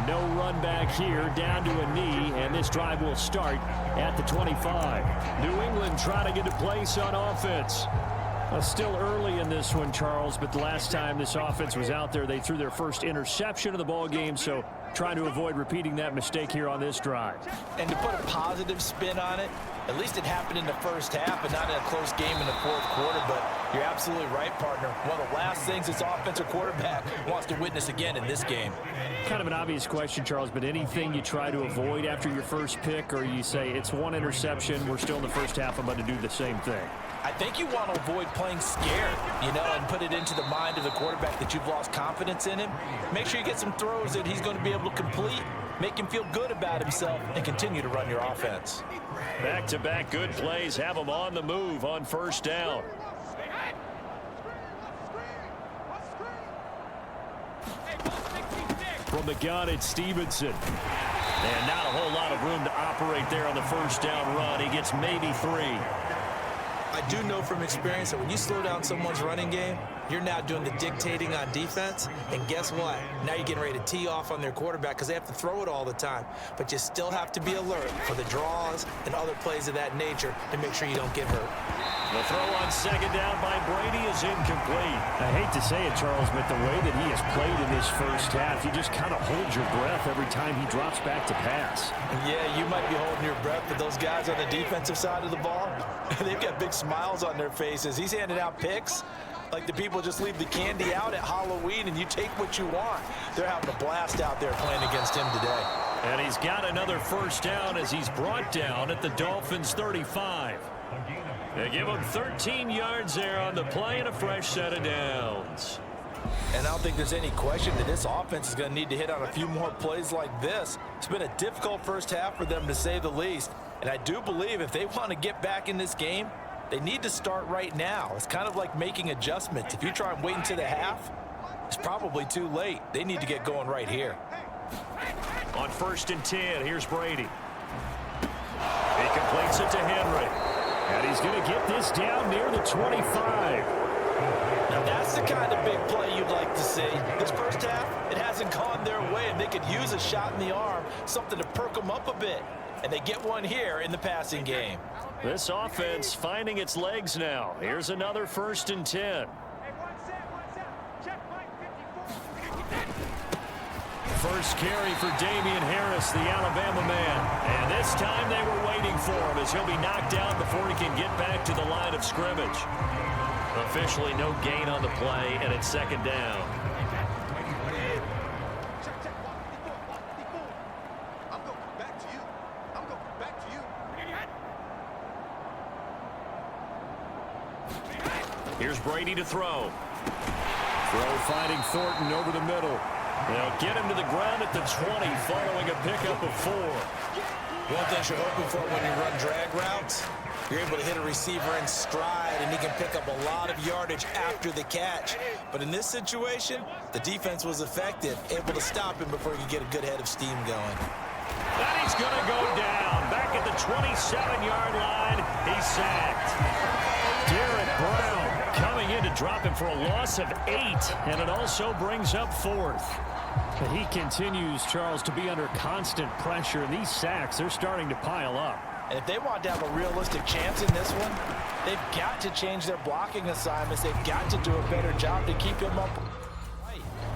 No run back here, down to a knee, and this drive will start at the 25. New England trying to get a place on offense. Still early in this one, Charles, but the last time this offense was out there, they threw their first interception of the ball game, so trying to avoid repeating that mistake here on this drive. And to put a positive spin on it, at least it happened in the first half and not in a close game in the fourth quarter. But you're absolutely right, partner. One of the last things this offensive quarterback wants to witness again in this game. Kind of an obvious question, Charles, but anything you try to avoid after your first pick, or you say it's one interception, we're still in the first half, I'm going to do the same thing? I think you want to avoid playing scared, and put it into the mind of the quarterback that you've lost confidence in him. Make sure you get some throws that he's going to be able to complete, make him feel good about himself, and continue to run your offense. Back-to-back good plays have him on the move on first down. From the gun, it's Stevenson. And not a whole lot of room to operate there on the first down run. He gets maybe 3. I do know from experience that when you slow down someone's running game, you're now doing the dictating on defense. And guess what? Now you're getting ready to tee off on their quarterback because they have to throw it all the time. But you still have to be alert for the draws and other plays of that nature to make sure you don't get hurt. The throw on second down by Brady is incomplete. I hate to say it, Charles, but the way that he has played in this first half, you just kind of hold your breath every time he drops back to pass. Yeah, you might be holding your breath, but those guys on the defensive side of the ball, they've got big smiles on their faces. He's handing out picks like the people just leave the candy out at Halloween and you take what you want. They're having a blast out there playing against him today. And he's got another first down as he's brought down at the Dolphins' 35. They give him 13 yards there on the play and a fresh set of downs. And I don't think there's any question that this offense is going to need to hit on a few more plays like this. It's been a difficult first half for them, to say the least. And I do believe if they want to get back in this game, they need to start right now. It's kind of like making adjustments. If you try and wait until the half, it's probably too late. They need to get going right here. On 1st and 10, here's Brady. He completes it to Henry. And he's going to get this down near the 25. Now that's the kind of big play you'd like to see. This first half, it hasn't gone their way, and they could use a shot in the arm, something to perk them up a bit. And they get one here in the passing game. This offense finding its legs now. Here's another 1st and 10. First carry for Damian Harris, the Alabama man. And this time they were waiting for him as he'll be knocked down before he can get back to the line of scrimmage. Officially no gain on the play, and it's second down. Here's Brady to throw. Throw finding Thornton over the middle. They'll get him to the ground at the 20 following a pickup of 4. One thing you're hoping for when you run drag routes, you're able to hit a receiver in stride and he can pick up a lot of yardage after the catch. But in this situation, the defense was effective, able to stop him before he could get a good head of steam going. And he's going to go down. Back at the 27-yard line, he's sacked. Derek Brown coming in to drop him for a loss of 8, and it also brings up 4th. But he continues, Charles, to be under constant pressure. These sacks, they're starting to pile up. And if they want to have a realistic chance in this one, they've got to change their blocking assignments. They've got to do a better job to keep him up.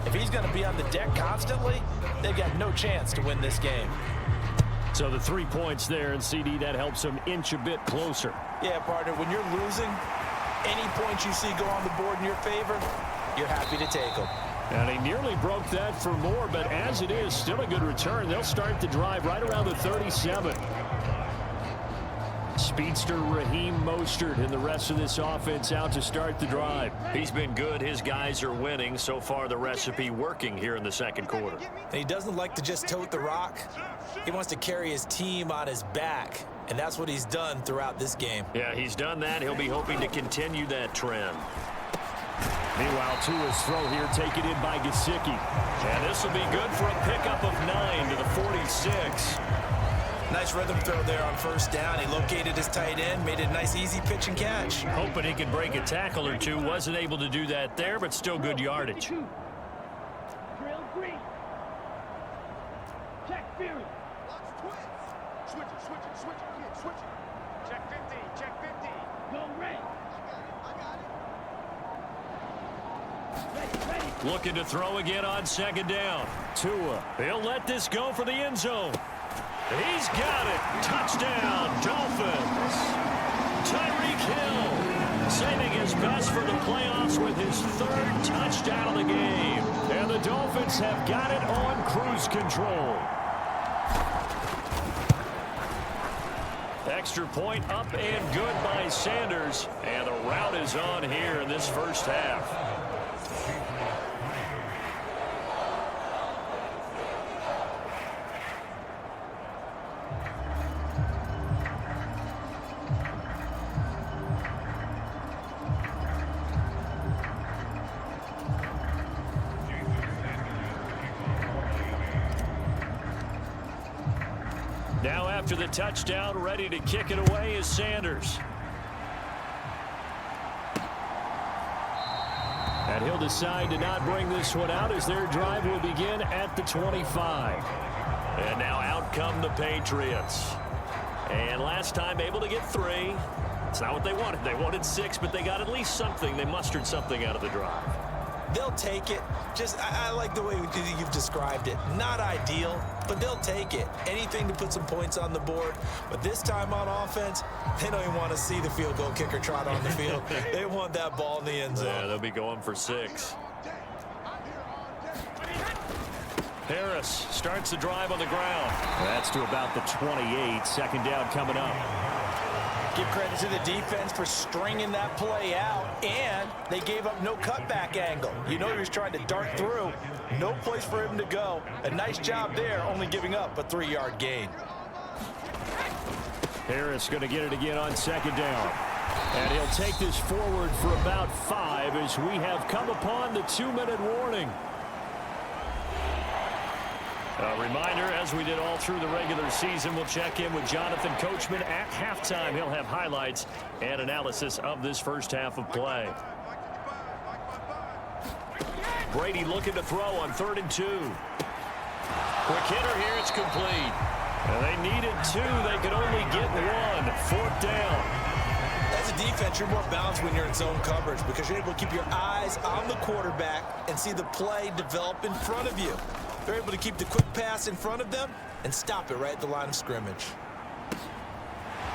If he's going to be on the deck constantly, they've got no chance to win this game. So the 3 points there, and CD, that helps him inch a bit closer. Yeah, partner, when you're losing, any points you see go on the board in your favor, you're happy to take them. And he nearly broke that for more, but as it is, still a good return. They'll start the drive right around the 37. Speedster Raheem Mostert and the rest of this offense out to start the drive. He's been good. His guys are winning. So far, the recipe working here in the second quarter. And he doesn't like to just tote the rock. He wants to carry his team on his back, and that's what he's done throughout this game. Yeah, he's done that. He'll be hoping to continue that trend. Meanwhile, Tua's throw here taken in by Gesicki. And this will be good for a pickup of 9 to the 46. Nice rhythm throw there on first down. He located his tight end, made a nice easy pitch and catch. Hoping he could break a tackle or two. Wasn't able to do that there, but still good yardage. Drill green. Check Fury. Switch it. Check 50. Go red. I got it. Ready. Looking to throw again on second down. Tua, he'll let this go for the end zone. He's got it. Touchdown, Dolphins. Tyreek Hill saving his best for the playoffs with his third touchdown of the game. And the Dolphins have got it on cruise control. Extra point up and good by Sanders. And the route is on here in this first half. Now after the touchdown, ready to kick it away is Sanders. And he'll decide to not bring this one out as their drive will begin at the 25. And now out come the Patriots. And last time able to get 3. It's not what they wanted. They wanted 6, but they got at least something. They mustered something out of the drive. They'll take it. I like the way you've described it. Not ideal, but they'll take it. Anything to put some points on the board. But this time on offense, they don't even want to see the field goal kicker trot on the field. They want that ball in the end zone. Yeah, they'll be going for 6. Harris starts the drive on the ground. That's to about the 28. Second down coming up. Give credit to the defense for stringing that play out, and they gave up no cutback angle. You know he was trying to dart through. No place for him to go. A nice job there, only giving up a 3-yard gain. Harris going to get it again on second down. And he'll take this forward for about 5 as we have come upon the 2-minute warning. A reminder, as we did all through the regular season, we'll check in with Jonathan Coachman at halftime. He'll have highlights and analysis of this first half of play. Brady looking to throw on 3rd and 2. Quick hitter here, it's complete. And they needed 2. They could only get 1. 4th down. As a defense, you're more balanced when you're in zone coverage because you're able to keep your eyes on the quarterback and see the play develop in front of you. They're able to keep the quick pass in front of them and stop it right at the line of scrimmage.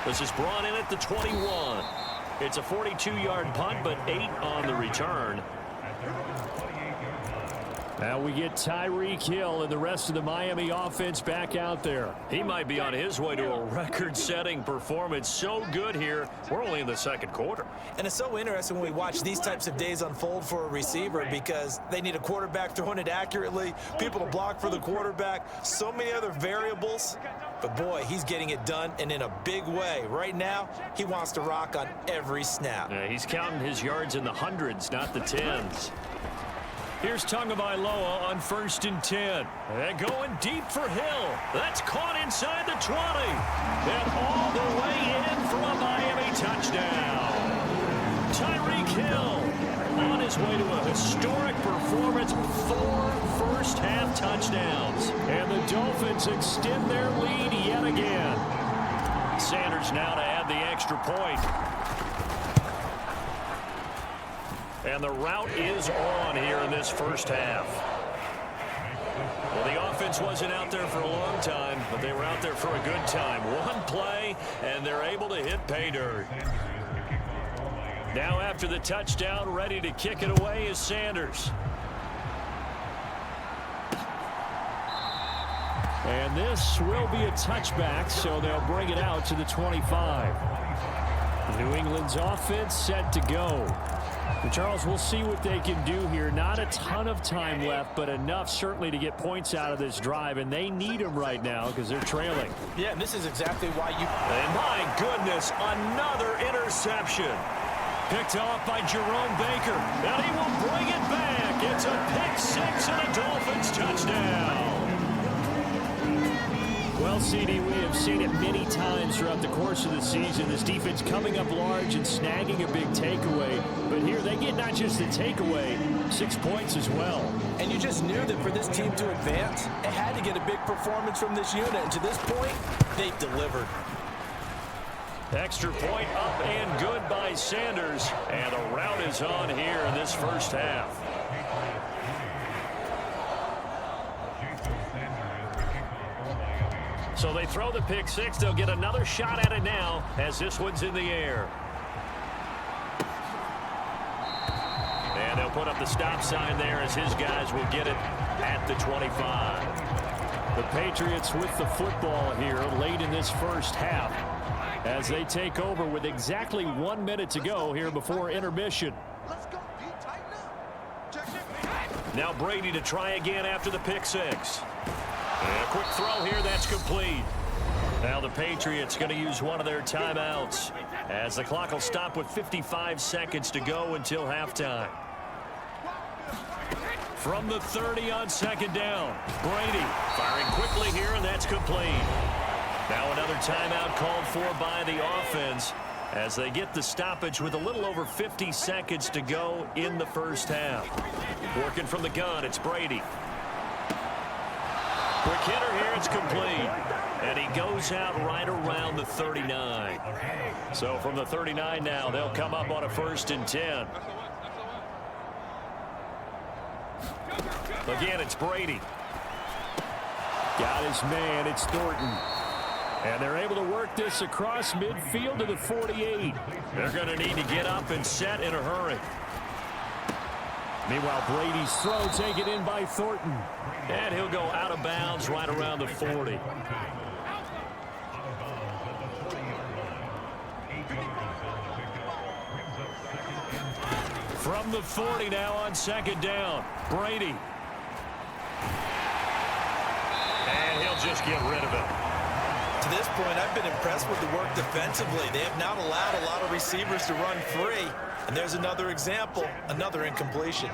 This is brought in at the 21. It's a 42-yard punt, but 8 on the return. Now we get Tyreek Hill and the rest of the Miami offense back out there. He might be on his way to a record-setting performance. So good here. We're only in the second quarter. And it's so interesting when we watch these types of days unfold for a receiver because they need a quarterback throwing it accurately, people to block for the quarterback, so many other variables. But, boy, he's getting it done and in a big way. Right now, he wants to rock on every snap. Yeah, he's counting his yards in the hundreds, not the tens. Here's Tagovailoa on 1st and 10. And going deep for Hill. That's caught inside the 20. And all the way in for a Miami touchdown. Tyreek Hill on his way to a historic performance. 4 first-half touchdowns. And the Dolphins extend their lead yet again. Sanders now to add the extra point. And the route is on here in this first half. Well, the offense wasn't out there for a long time, but they were out there for a good time. One play, and they're able to hit pay dirt. Now after the touchdown, ready to kick it away is Sanders. And this will be a touchback, so they'll bring it out to the 25. New England's offense set to go. And Charles, we'll see what they can do here. Not a ton of time left, but enough certainly to get points out of this drive, and they need them right now because they're trailing. Yeah, and this is exactly why you... And my goodness, another interception. Picked off by Jerome Baker, and he will bring it back. It's a pick 6 and a Dolphins touchdown. Well, CD, we have seen it many times throughout the course of the season. This defense coming up large and snagging a big takeaway. But here they get not just the takeaway, 6 points as well. And you just knew that for this team to advance, it had to get a big performance from this unit. And to this point, they've delivered. Extra point up and good by Sanders. And the route is on here in this first half. So they throw the pick six. They'll get another shot at it now as this one's in the air. And they'll put up the stop sign there as his guys will get it at the 25. The Patriots with the football here late in this first half as they take over with exactly 1 minute to go here before intermission. Let's go, D. Tighten up. Check it. Now Brady to try again after the pick six. And a quick throw here, that's complete. Now the Patriots going to use one of their timeouts as the clock will stop with 55 seconds to go until halftime. From the 30 on second down, Brady firing quickly here, and that's complete. Now another timeout called for by the offense as they get the stoppage with a little over 50 seconds to go in the first half. Working from the gun, it's Brady. Quick hitter here, it's complete. And he goes out right around the 39. So from the 39 now, they'll come up on a 1st and 10. Again, it's Brady. Got his man, it's Thornton. And they're able to work this across midfield to the 48. They're going to need to get up and set in a hurry. Meanwhile, Brady's throw taken in by Thornton. And he'll go out of bounds right around the 40. From the 40 now on second down, Brady. And he'll just get rid of it. To this point, I've been impressed with the work defensively. They have not allowed a lot of receivers to run free. And there's another example, another incompletion.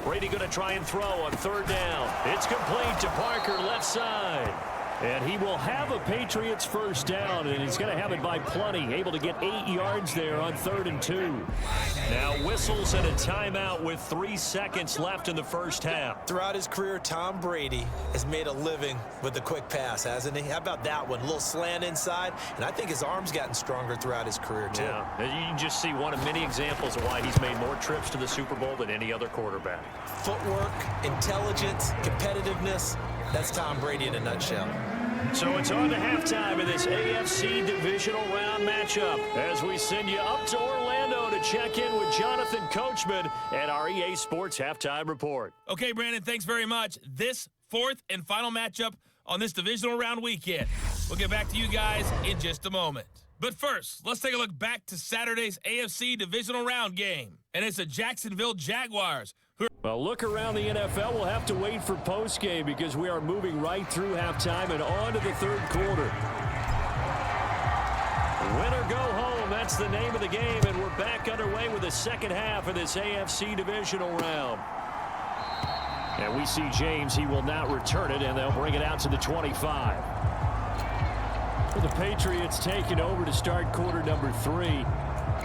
Brady going to try and throw on third down. It's complete to Parker, left side. And he will have a Patriots first down, and he's going to have it by plenty. Able to get 8 yards there on 3rd and 2. Now whistles and a timeout with 3 seconds left in the first half. Throughout his career, Tom Brady has made a living with the quick pass, hasn't he? How about that one? A little slant inside, and I think his arm's gotten stronger throughout his career, too. Yeah, you can just see one of many examples of why he's made more trips to the Super Bowl than any other quarterback. Footwork, intelligence, competitiveness. That's Tom Brady in a nutshell. So it's on to halftime in this AFC Divisional Round matchup as we send you up to Orlando to check in with Jonathan Coachman at our EA Sports Halftime Report. Okay, Brandon, thanks very much. This 4th and final matchup on this Divisional Round weekend. We'll get back to you guys in just a moment. But first, let's take a look back to Saturday's AFC Divisional Round game. And it's the Jacksonville Jaguars. Well, look around the NFL. We'll have to wait for postgame because we are moving right through halftime and on to the 3rd quarter. Win or go home, that's the name of the game, and we're back underway with the second half of this AFC Divisional Round. And we see James. He will not return it, and they'll bring it out to the 25. Well, the Patriots taking over to start quarter number 3.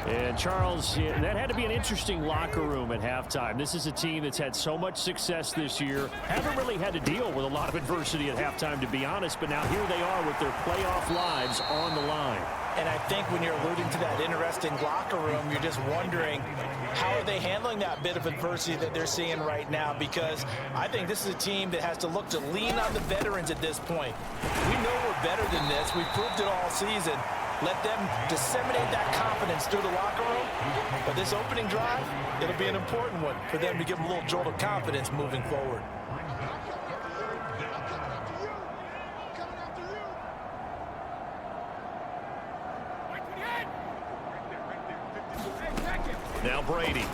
And, Charles, that had to be an interesting locker room at halftime. This is a team that's had so much success this year. Haven't really had to deal with a lot of adversity at halftime, to be honest. But now here they are with their playoff lives on the line. And I think when you're alluding to that interesting locker room, you're just wondering how are they handling that bit of adversity that they're seeing right now, because I think this is a team that has to look to lean on the veterans at this point. We know we're better than this. We've proved it all season. Let them disseminate that confidence through the locker room. But this opening drive, it'll be an important one for them to give them a little jolt of confidence moving forward. Now Brady.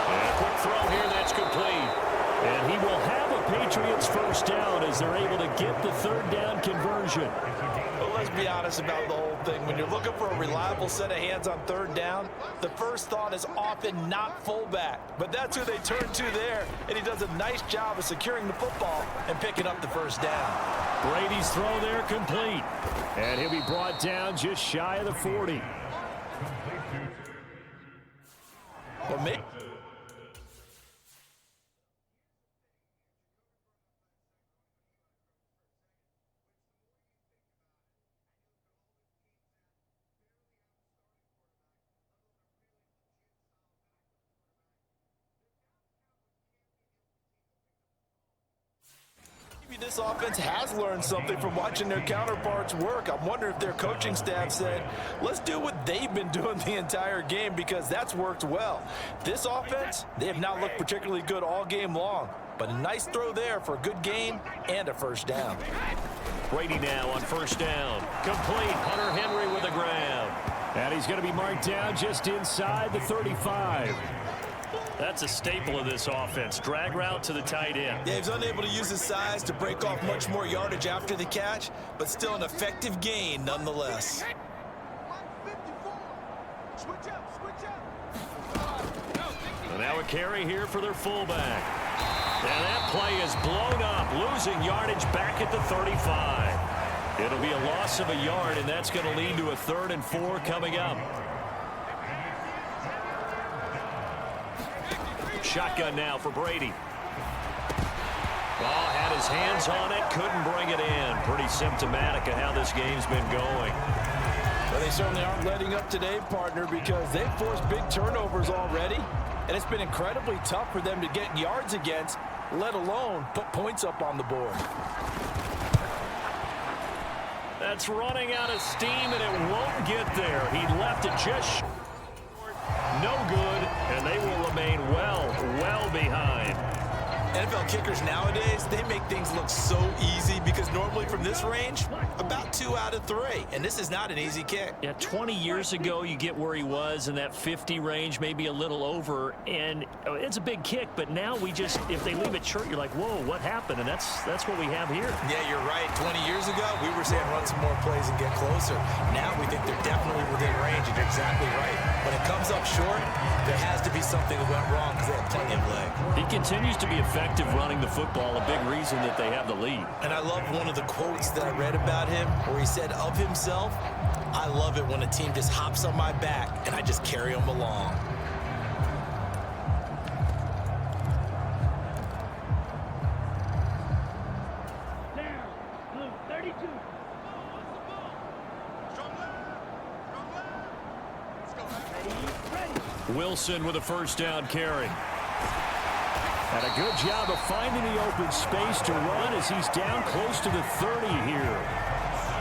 And a quick throw here, that's complete. And he will have a Patriots first down as they're able to get the 3rd down conversion. But let's be honest about the whole thing. When you're looking for a reliable set of hands on 3rd down, the first thought is often not fullback. But that's who they turn to there, and he does a nice job of securing the football and picking up the first down. Brady's throw there complete. And he'll be brought down just shy of the 40. Well, maybe Maybe this offense has learned something from watching their counterparts work. I wonder if their coaching staff said, let's do what they've been doing the entire game, because that's worked well. This offense, they have not looked particularly good all game long, but a nice throw there for a good gain and a first down. Brady now on first down. Complete. Hunter Henry with a grab. And he's going to be marked down just inside the 35. That's a staple of this offense. Drag route to the tight end. Yeah, he's unable to use his size to break off much more yardage after the catch, but still an effective gain nonetheless. And now a carry here for their fullback. And that play is blown up, losing yardage back at the 35. It'll be a loss of a yard, and that's going to lead to a 3rd and 4 coming up. Shotgun now for Brady. Oh, had his hands on it, couldn't bring it in. Pretty symptomatic of how this game's been going. Well, they certainly aren't letting up today, partner, because they've forced big turnovers already, and it's been incredibly tough for them to get yards against, let alone put points up on the board. That's running out of steam, and it won't get there. He left it just short. No good, and they will remain well behind. NFL kickers nowadays, they make things look so easy because normally from this range, about 2 out of 3. And this is not an easy kick. Yeah, 20 years ago, you get where he was in that 50 range, maybe a little over, and it's a big kick, but now we just, if they leave it short, you're like, whoa, what happened? And that's what we have here. Yeah, you're right. 20 years ago, we were saying run some more plays and get closer. Now we think they're definitely within range, and you're exactly right. When it comes up short, there has to be something that went wrong because they have plenty of leg. He continues to be effective running the football, a big reason that they have the lead. And I love one of the quotes that I read about him where he said of himself, I love it when a team just hops on my back and I just carry them along. Down. Blue 32. Wilson with a first down carry. And a good job of finding the open space to run as he's down close to the 30 here.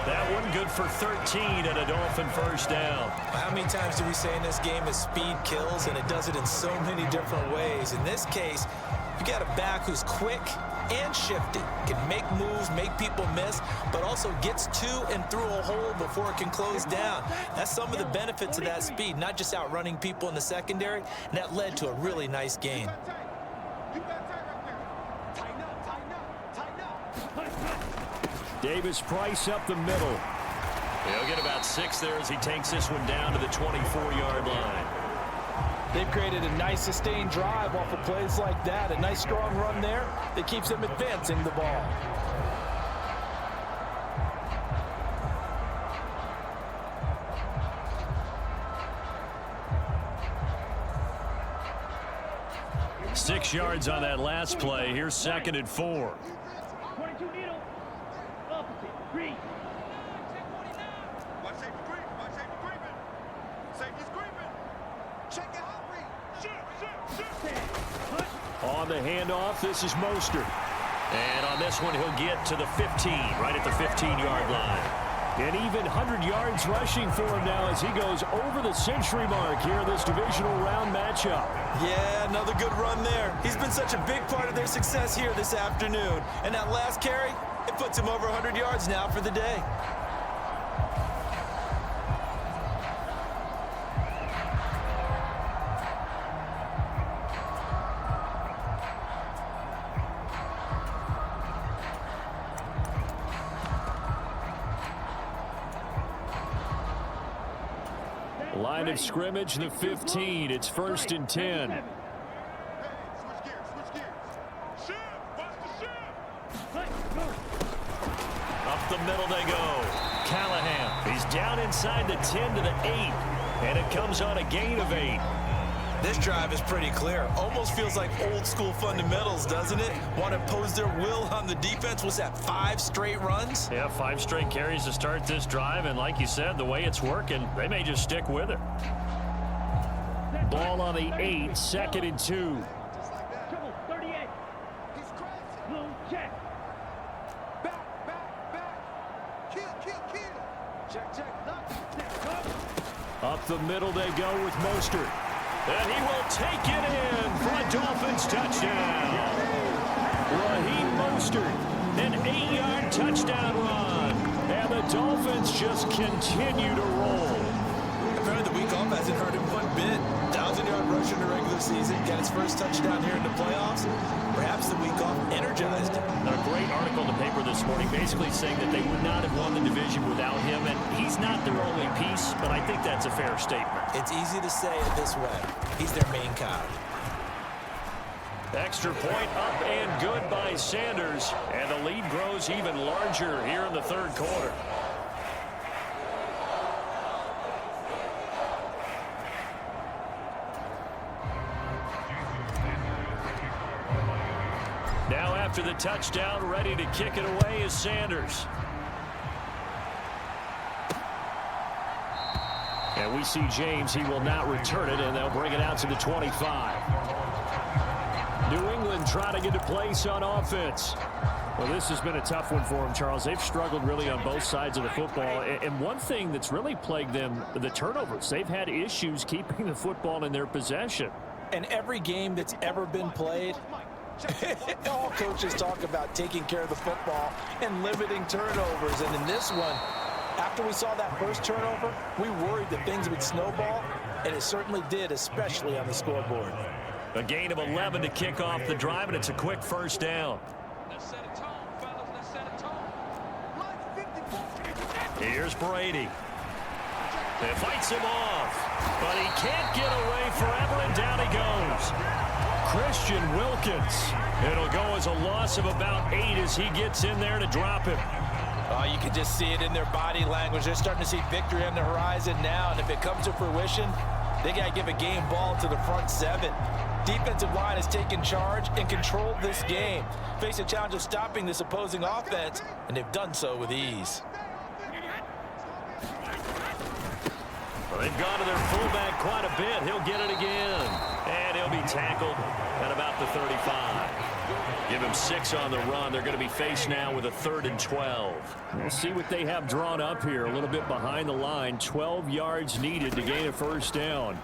That one good for 13 and a Dolphin first down. How many times do we say in this game is speed kills, and it does it in so many different ways. In this case, you got a back who's quick and shifty, can make moves, make people miss, but also gets to and through a hole before it can close down. That's some of the benefits of that speed, not just outrunning people in the secondary, and that led to a really nice gain. Davis Price up the middle. He'll get about 6 there as he takes this one down to the 24-yard line. They've created a nice sustained drive off of plays like that. A nice strong run there that keeps them advancing the ball. Six yards on that last play. Here's 2nd and 4. 22 needle. Opposite. Green. Watch safety creep. Watch safety creeping. Safety's creeping. Check it out, Reed. Shoot. On the handoff, this is Mostert. And on this one, he'll get to the 15, right at the 15-yard line. And even 100 yards rushing for him now as he goes over the century mark here in this divisional round matchup. Yeah, another good run there. He's been such a big part of their success here this afternoon. And that last carry, it puts him over 100 yards now for the day. Line of scrimmage, the 15. It's 1st and 10. Hey, switch gears. Switch gears. Shift. Watch the shift. Up the middle they go. Callahan, he's down inside the 10 to the 8. And it comes on a gain of 8. This drive is pretty clear. Almost feels like old school fundamentals, doesn't it? Want to impose their will on the defense. Was that 5 straight runs? Yeah, 5 straight carries to start this drive. And like you said, the way it's working, they may just stick with it. Ball on the 8, 2nd and 2. Trouble 38. Blue check. Up the middle they go with Mostert. And he will take it in for a Dolphins touchdown. Raheem Mostert, an 8-yard touchdown run. And the Dolphins just continue to roll. The week off hasn't hurt him one bit. 1,000-yard rush in the regular season. Got his first touchdown here in the playoffs. Perhaps the week off energized him. A great article in the paper this morning basically saying that they would not have won the division without him. And he's not their only piece, but I think that's a fair statement. It's easy to say it this way. He's their main cog. Extra point up and good by Sanders. And the lead grows even larger here in the third quarter. Now after the touchdown, ready to kick it away is Sanders. And we see James. He will not return it, and they'll bring it out to the 25. New England trying to get a place on offense. Well, this has been a tough one for them, Charles. They've struggled really on both sides of the football. And one thing that's really plagued them, the turnovers. They've had issues keeping the football in their possession. And every game that's ever been played, all coaches talk about taking care of the football and limiting turnovers. And in this one, after we saw that first turnover, we worried that things would snowball, and it certainly did, especially on the scoreboard. A gain of 11 to kick off the drive, and it's a quick first down. Here's Brady. It fights him off, but he can't get away forever, and down he goes. Christian Wilkins. It'll go as a loss of about 8 as he gets in there to drop him. You can just see it in their body language. They're starting to see victory on the horizon now, and if it comes to fruition, they got to give a game ball to the front 7. Defensive line has taken charge and controlled this game. Face a challenge of stopping this opposing offense, and they've done so with ease. Well, they've gone to their fullback quite a bit. He'll get it again. And he'll be tackled at about the 35. Give him 6 on the run. They're going to be faced now with a 3rd and 12. We'll see what they have drawn up here. A little bit behind the line. 12 yards needed to gain a first down.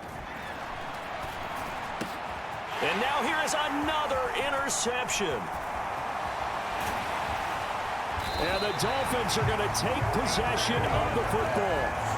And now here is another interception. And the Dolphins are going to take possession of the football.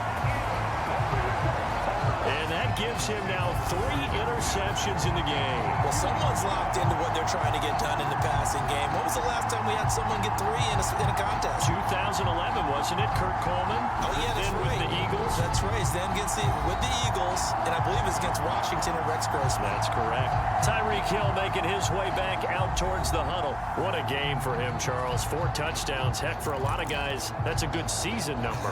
And that gives him now 3 interceptions in the game. Well, someone's locked into what they're trying to get done in the passing game. What was the last time we had someone get 3 in a contest? 2011, wasn't it? Kurt Coleman. Oh, yeah, that's then right. With the Eagles. That's right. Then with the Eagles, and I believe it's against Washington and Rex Grossman. That's correct. Tyreek Hill making his way back out towards the huddle. What a game for him, Charles. 4 touchdowns. Heck, for a lot of guys, that's a good season number.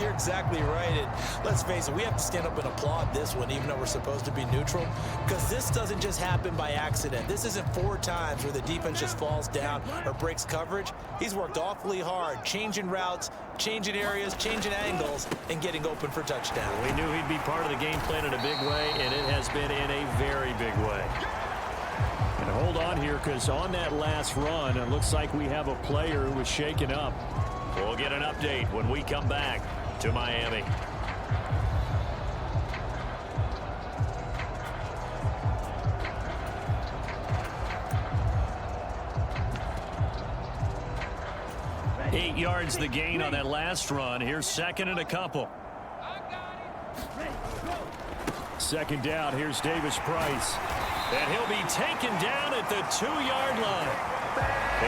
You're exactly right. And let's face it, we have to stand up and applaud this one, even though we're supposed to be neutral, because this doesn't just happen by accident. This isn't 4 times where the defense just falls down or breaks coverage. He's worked awfully hard, changing routes, changing areas, changing angles, and getting open for touchdown. We knew he'd be part of the game plan in a big way, and it has been in a very big way. And hold on here, because on that last run, it looks like we have a player who was shaken up. We'll get an update when we come back to Miami. Eight yards the gain on that last run. Here's 2nd and a couple. Second down. Here's Davis Price. And he'll be taken down at the 2-yard line.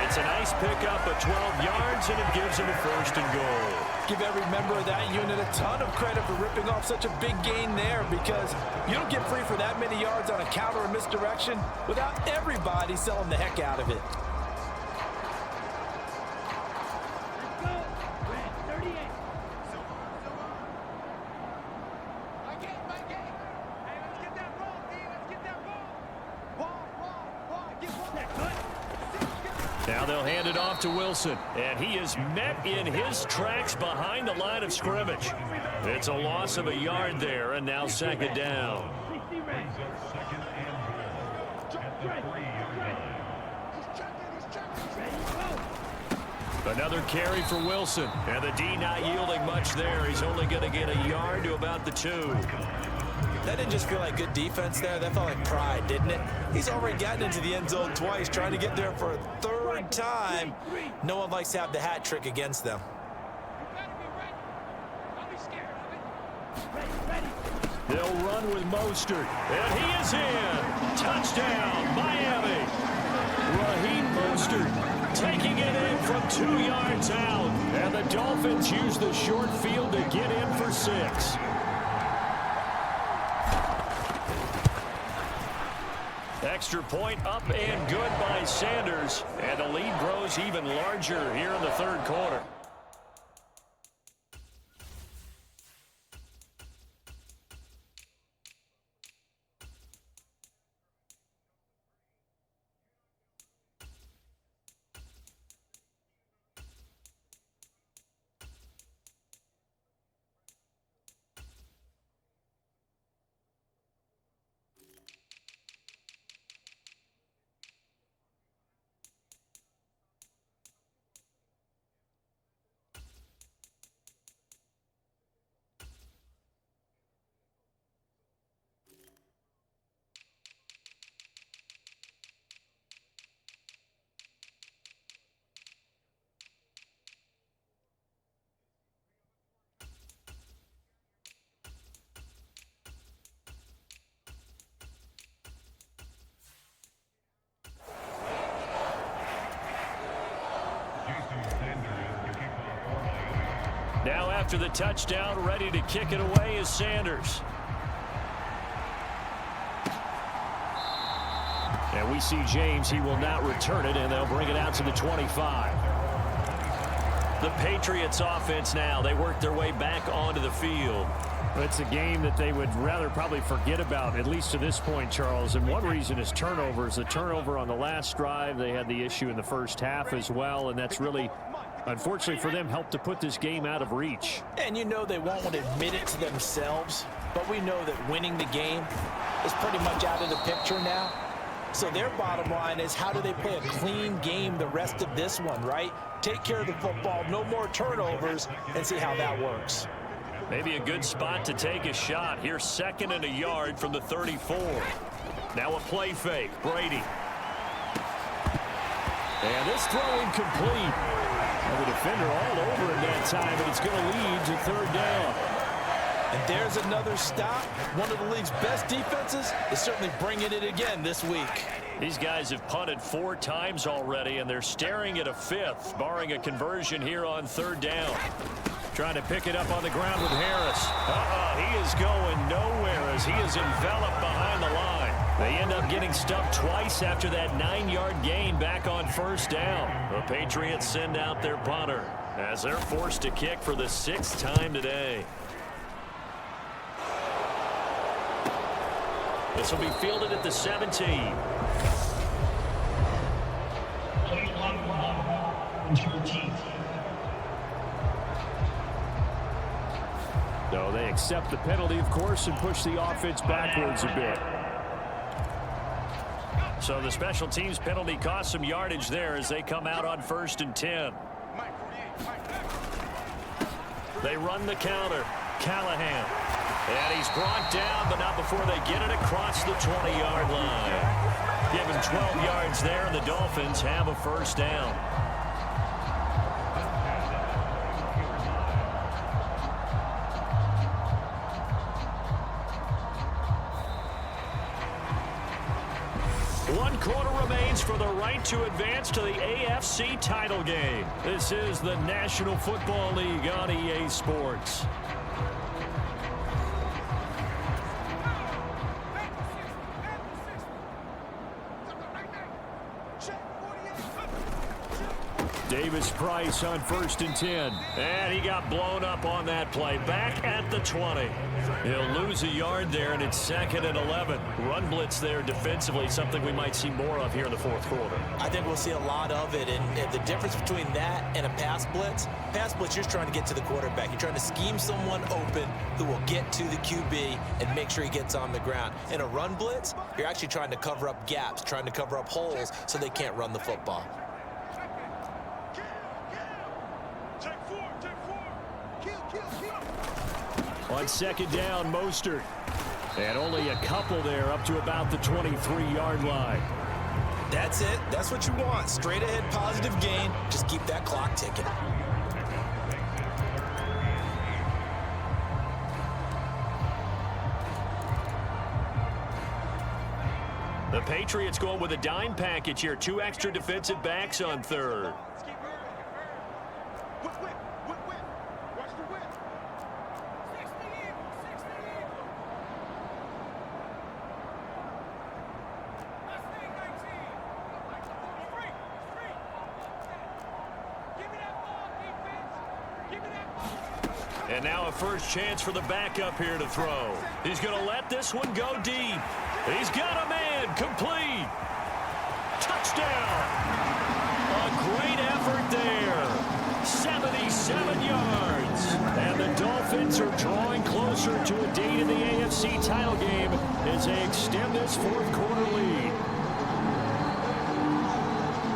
It's a nice pickup of 12 yards, and it gives him a 1st and goal. Give every member of that unit a ton of credit for ripping off such a big gain there, because you don't get free for that many yards on a counter or misdirection without everybody selling the heck out of it. Now they'll hand it off to Wilson, and he is met in his tracks behind the line of scrimmage. It's a loss of a yard there, and now 2nd down. Another carry for Wilson. And the D not yielding much there. He's only going to get a yard to about the 2. That didn't just feel like good defense there. That felt like pride, didn't it? He's already gotten into the end zone twice, trying to get there for a 3rd time. No one likes to have the hat trick against them. They'll run with Mostert. And he is in. Touchdown, Miami. Raheem Mostert taking it in from 2 yards out. And the Dolphins use the short field to get in for 6. Extra point up and good by Sanders. And the lead grows even larger here in the 3rd quarter. Now after the touchdown, ready to kick it away is Sanders. And we see James. He will not return it, and they'll bring it out to the 25. The Patriots offense now. They work their way back onto the field. It's a game that they would rather probably forget about, at least to this point, Charles. And one reason is turnovers. The turnover on the last drive, they had the issue in the first half as well, and that's really, unfortunately for them, helped to put this game out of reach. And you know they won't admit it to themselves, but we know that winning the game is pretty much out of the picture now. So their bottom line is, how do they play a clean game the rest of this one, right? Take care of the football, no more turnovers, and see how that works. Maybe a good spot to take a shot. Here's 2nd and a yard from the 34. Now a play fake. Brady. And this throw incomplete. And the defender all over him that time, but it's going to lead to 3rd down. And there's another stop. One of the league's best defenses is certainly bringing it again this week. These guys have punted 4 times already, and they're staring at a 5th, barring a conversion here on 3rd down. Trying to pick it up on the ground with Harris. He is going nowhere as he is enveloped behind the line. They end up getting stuffed twice after that 9-yard gain back on 1st down. The Patriots send out their punter as they're forced to kick for the 6th time today. This will be fielded at the 17. So they accept the penalty, of course, and push the offense backwards a bit. So the special teams penalty cost some yardage there as they come out on 1st and 10. They run the counter. Callahan. And he's brought down, but not before they get it across the 20-yard line. Give him 12 yards there, and the Dolphins have a 1st down. One quarter remains for the right to advance to the AFC title game. This is the National Football League on EA Sports. Davis-Price on 1st and 10. And he got blown up on that play. Back at the 20. He'll lose a yard there, and it's 2nd and 11. Run blitz there defensively, something we might see more of here in the 4th quarter. I think we'll see a lot of it, and the difference between that and a pass blitz, you're trying to get to the quarterback. You're trying to scheme someone open who will get to the QB and make sure he gets on the ground. In a run blitz, you're actually trying to cover up gaps, trying to cover up holes so they can't run the football. On second down, Mostert. And only a couple there up to about the 23-yard line. That's it. That's what you want. Straight ahead positive gain. Just keep that clock ticking. The Patriots going with a dime package here. 2 extra defensive backs on third. And now a first chance for the backup here to throw. He's going to let this one go deep. He's got a man. Complete. Touchdown. A great effort there. 77 yards. And the Dolphins are drawing closer to a date in the AFC title game as they extend this fourth quarter lead.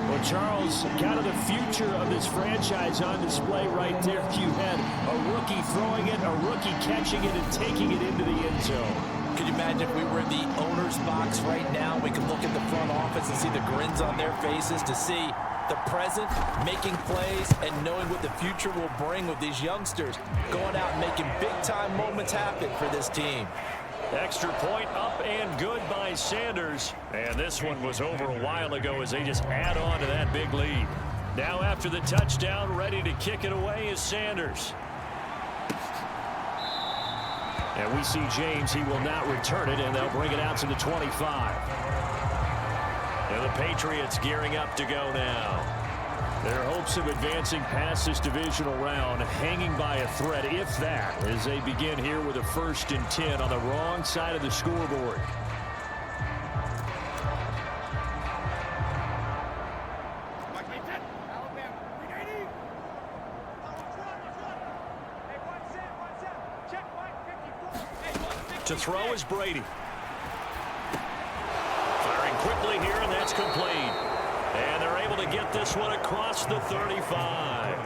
Well, Charles, kind of the future of this franchise on display right there. You had a rookie throwing it, a rookie catching it, and taking it into the end zone. Could you imagine if we were in the owner's box right now? We could look at the front office and see the grins on their faces, to see the present, making plays, and knowing what the future will bring with these youngsters going out and making big-time moments happen for this team. Extra point up and good by Sanders. And this one was over a while ago as they just add on to that big lead. Now after the touchdown, ready to kick it away is Sanders. And we see James. He will not return it, and they'll bring it out to the 25. And the Patriots gearing up to go now. Their hopes of advancing past this divisional round hanging by a thread, if that, as they begin here with a 1st and 10 on the wrong side of the scoreboard. To throw is Brady. Firing quickly here, and that's complete. And they're able to get this one across the 35.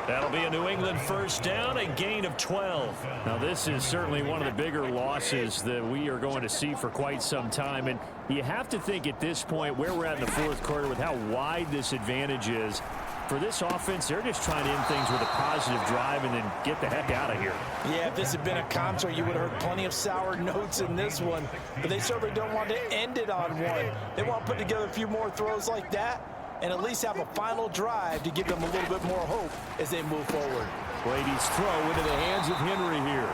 That'll be a New England first down, a gain of 12. Now, this is certainly one of the bigger losses that we are going to see for quite some time. And you have to think at this point where we're at in the fourth quarter with how wide this advantage is. For this offense, they're just trying to end things with a positive drive and then get the heck out of here. Yeah, if this had been a concert, you would have heard plenty of sour notes in this one. But they certainly don't want to end it on one. They want to put together a few more throws like that and at least have a final drive to give them a little bit more hope as they move forward. Brady's throw into the hands of Henry here.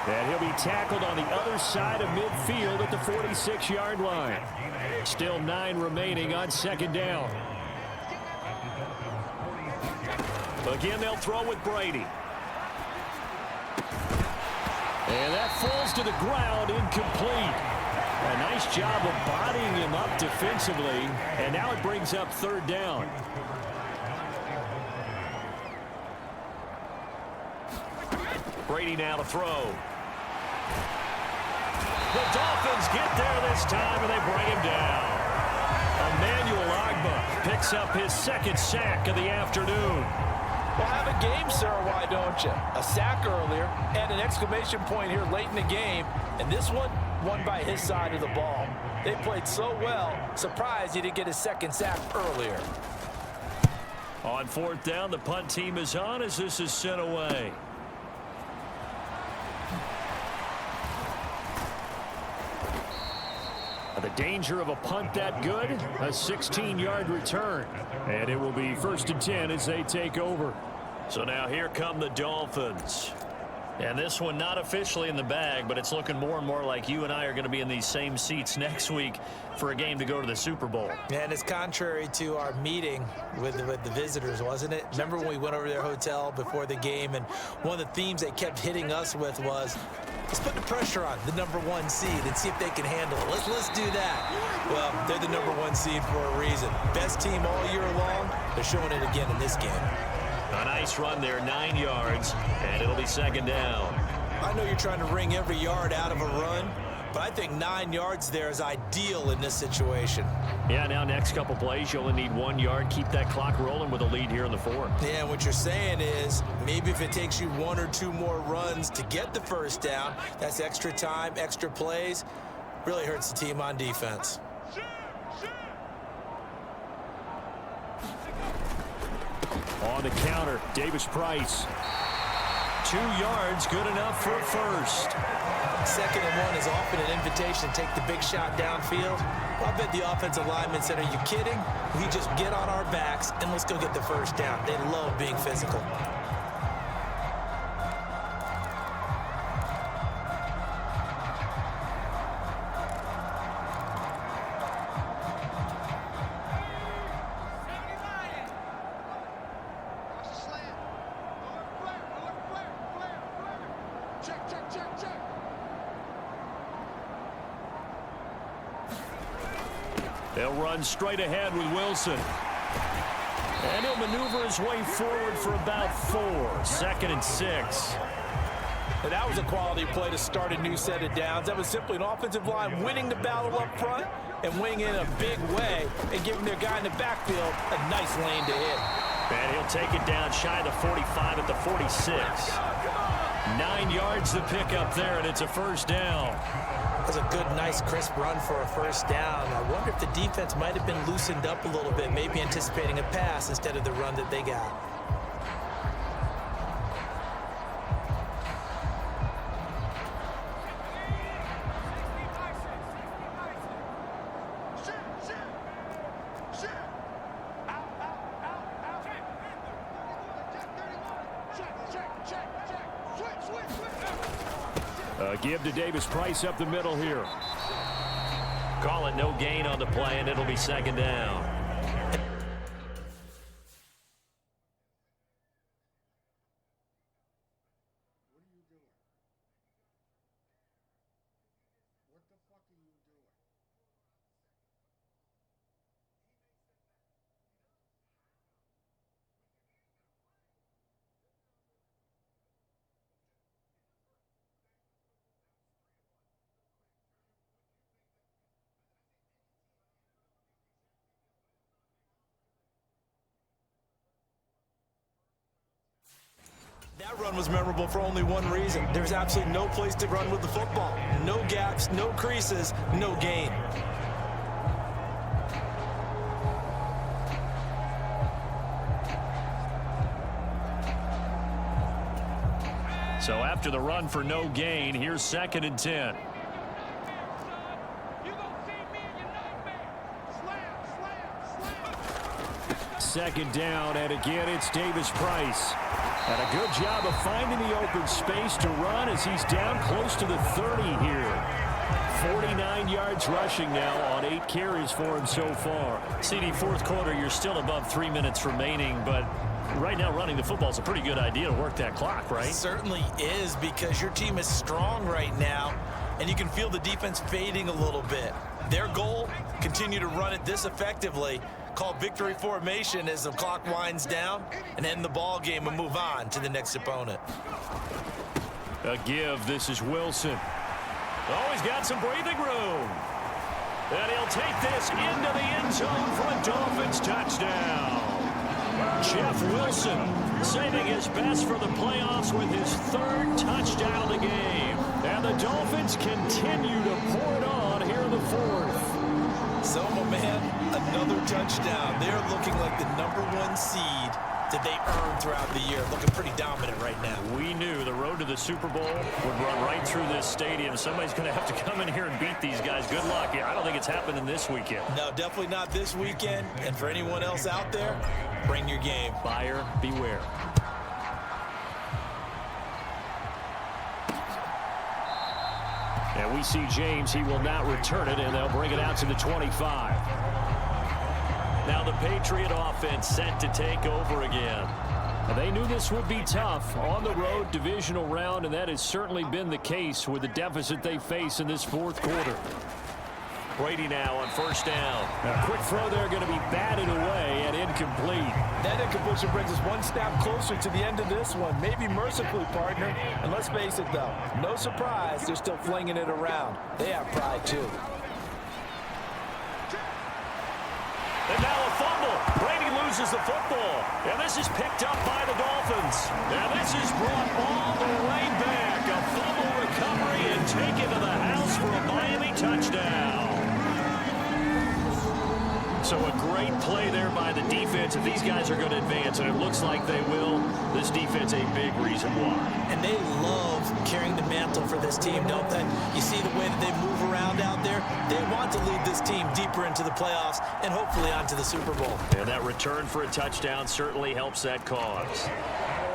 And he'll be tackled on the other side of midfield at the 46-yard line. Still 9 remaining on second down. Again, they'll throw with Brady. And that falls to the ground, incomplete. A nice job of bodying him up defensively. And now it brings up 3rd down. Brady now to throw. The Dolphins get there this time, and they bring him down. Emmanuel Ogbah picks up his 2nd sack of the afternoon. Well, have a game, sir, why don't you? A sack earlier and an exclamation point here late in the game. And this one, won by his side of the ball. They played so well, surprised he didn't get his 2nd sack earlier. On 4th down, the punt team is on as this is sent away. The danger of a punt that good, a 16-yard return. And it will be 1st and 10 as they take over. So now here come the Dolphins. And this one not officially in the bag, but it's looking more and more like you and I are going to be in these same seats next week for a game to go to the Super Bowl. And it's contrary to our meeting with the visitors, wasn't it? Remember when we went over to their hotel before the game, and one of the themes they kept hitting us with was, let's put the pressure on the #1 seed and see if they can handle it. Let's do that. Well, they're the #1 seed for a reason. Best team all year long. They're showing it again in this game. A nice run there, 9 yards, and it'll be 2nd down. I know you're trying to wring every yard out of a run, But I think 9 yards there is ideal in this situation. Yeah, now next couple plays, you only need 1 yard. Keep that clock rolling with a lead here in the fourth. Yeah, and what you're saying is maybe if it takes you 1 or 2 more runs to get the first down, that's extra time, extra plays. Really hurts the team on defense. On the counter, Davis Price. 2 yards, good enough for a first. 2nd and 1 is often an invitation to take the big shot downfield. I bet the offensive lineman said, are you kidding? We just get on our backs and let's go get the first down. They love being physical. They'll run straight ahead with Wilson. And he'll maneuver his way forward for about 4. 2nd and 6. And that was a quality play to start a new set of downs. That was simply an offensive line winning the battle up front and winning in a big way and giving their guy in the backfield a nice lane to hit. And he'll take it down shy of the 45 at the 46. 9 yards to pick up there, and it's a first down. That was a good, nice, crisp run for a first down. I wonder if the defense might have been loosened up a little bit, maybe anticipating a pass instead of the run that they got. Give to Davis Price up the middle here. Call it no gain on the play, and it'll be 2nd down. That run was memorable for only one reason. There's absolutely no place to run with the football. No gaps, no creases, no gain. So after the run for no gain, here's 2nd and 10. Second down, and again it's Davis Price. And a good job of finding the open space to run as he's down close to the 30 here. 49 yards rushing now on 8 carries for him so far. CD, fourth quarter, you're still above 3 minutes remaining, but right now running the football is a pretty good idea to work that clock, right? It certainly is, because your team is strong right now, and you can feel the defense fading a little bit. Their goal, continue to run it this effectively, call victory formation as the clock winds down, and end the ball game and move on to the next opponent. A give. This is Wilson. Oh, he's got some breathing room. And he'll take this into the end zone for a Dolphins touchdown. Jeff Wilson saving his best for the playoffs with his 3rd touchdown of the game. And the Dolphins continue to pour it on here in the 4th. So, my man, another touchdown. They're looking like the #1 seed that they earned throughout the year. Looking pretty dominant right now. We knew the road to the Super Bowl would run right through this stadium. Somebody's going to have to come in here and beat these guys. Good luck. I don't think it's happening this weekend. No, definitely not this weekend. And for anyone else out there, bring your game. Buyer beware. And we see James. He will not return it, and they'll bring it out to the 25. Now the Patriot offense set to take over again. And they knew this would be tough on the road, divisional round, and that has certainly been the case with the deficit they face in this 4th quarter. Brady now on first down. A quick throw there going to be batted away and incomplete. That incompletion brings us one snap closer to the end of this one. Maybe mercifully, partner. And let's face it, though, no surprise, they're still flinging it around. They have pride, too. And now a fumble. Brady loses the football. And this is picked up by the Dolphins. And this is brought all the way back. A fumble recovery and taken to the house for a Miami touchdown. So a great play there by the defense. If these guys are going to advance, and it looks like they will, this defense a big reason why. And they love carrying the mantle for this team, don't they? You see the way that they move around out there? They want to lead this team deeper into the playoffs and hopefully onto the Super Bowl. And that return for a touchdown certainly helps that cause.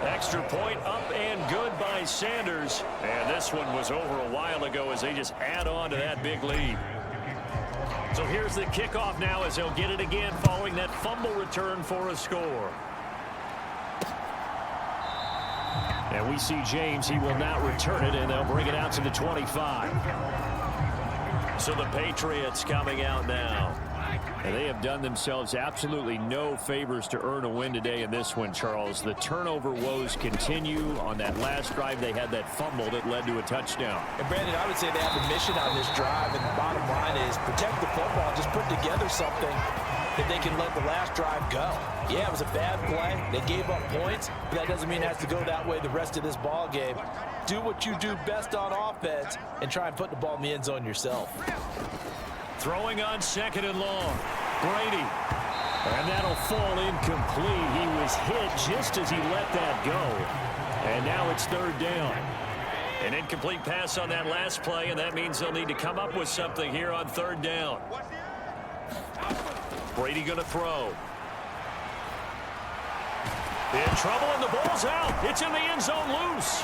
Extra point up and good by Sanders. And this one was over a while ago as they just add on to that big lead. So here's the kickoff now as they'll get it again following that fumble return for a score. And we see James. He will not return it, and they'll bring it out to the 25. So the Patriots coming out now. And they have done themselves absolutely no favors to earn a win today in this one, Charles. The turnover woes continue. On that last drive, they had that fumble that led to a touchdown. And, Brandon, I would say they have a mission on this drive, and the bottom line is protect the football. Just put together something that they can let the last drive go. Yeah, it was a bad play. They gave up points, but that doesn't mean it has to go that way the rest of this ball game. Do what you do best on offense and try and put the ball in the end zone yourself. Throwing on second and long. Brady. And that'll fall incomplete. He was hit just as he let that go. And now it's third down. An incomplete pass on that last play, and that means they'll need to come up with something here on third down. Brady going to throw. In trouble, and the ball's out. It's in the end zone loose.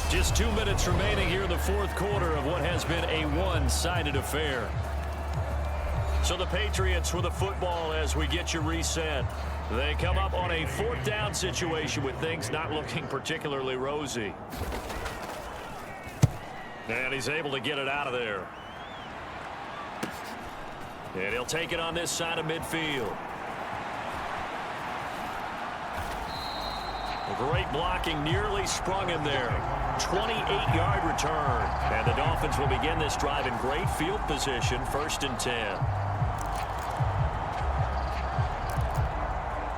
Just 2 minutes remaining here in the fourth quarter of what has been a one-sided affair. So the Patriots with the football as we get you reset. They come up on a fourth down situation with things not looking particularly rosy. And he's able to get it out of there. And he'll take it on this side of midfield. Great blocking, nearly sprung him there. 28-yard return. And the Dolphins will begin this drive in great field position, 1st and 10.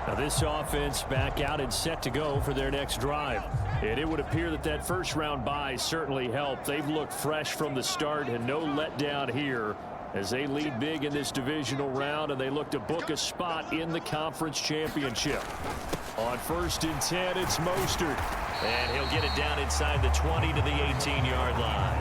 Now this offense back out and set to go for their next drive. And it would appear that that first-round bye certainly helped. They've looked fresh from the start and no letdown here as they lead big in this divisional round, and they look to book a spot in the conference championship. On 1st and 10, it's Mostert. And he'll get it down inside the 20 to the 18-yard line.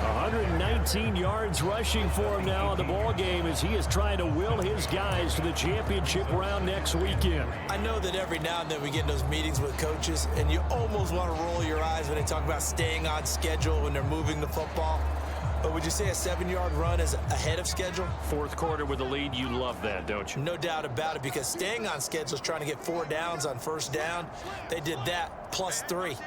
119 yards rushing for him now in the ball game as he is trying to will his guys to the championship round next weekend. I know that every now and then we get in those meetings with coaches, and you almost want to roll your eyes when they talk about staying on schedule when they're moving the football. But would you say a 7-yard run is ahead of schedule? Fourth quarter with the lead, you love that, don't you? No doubt about it, because staying on schedule is trying to get 4 downs on first down. They did that +3.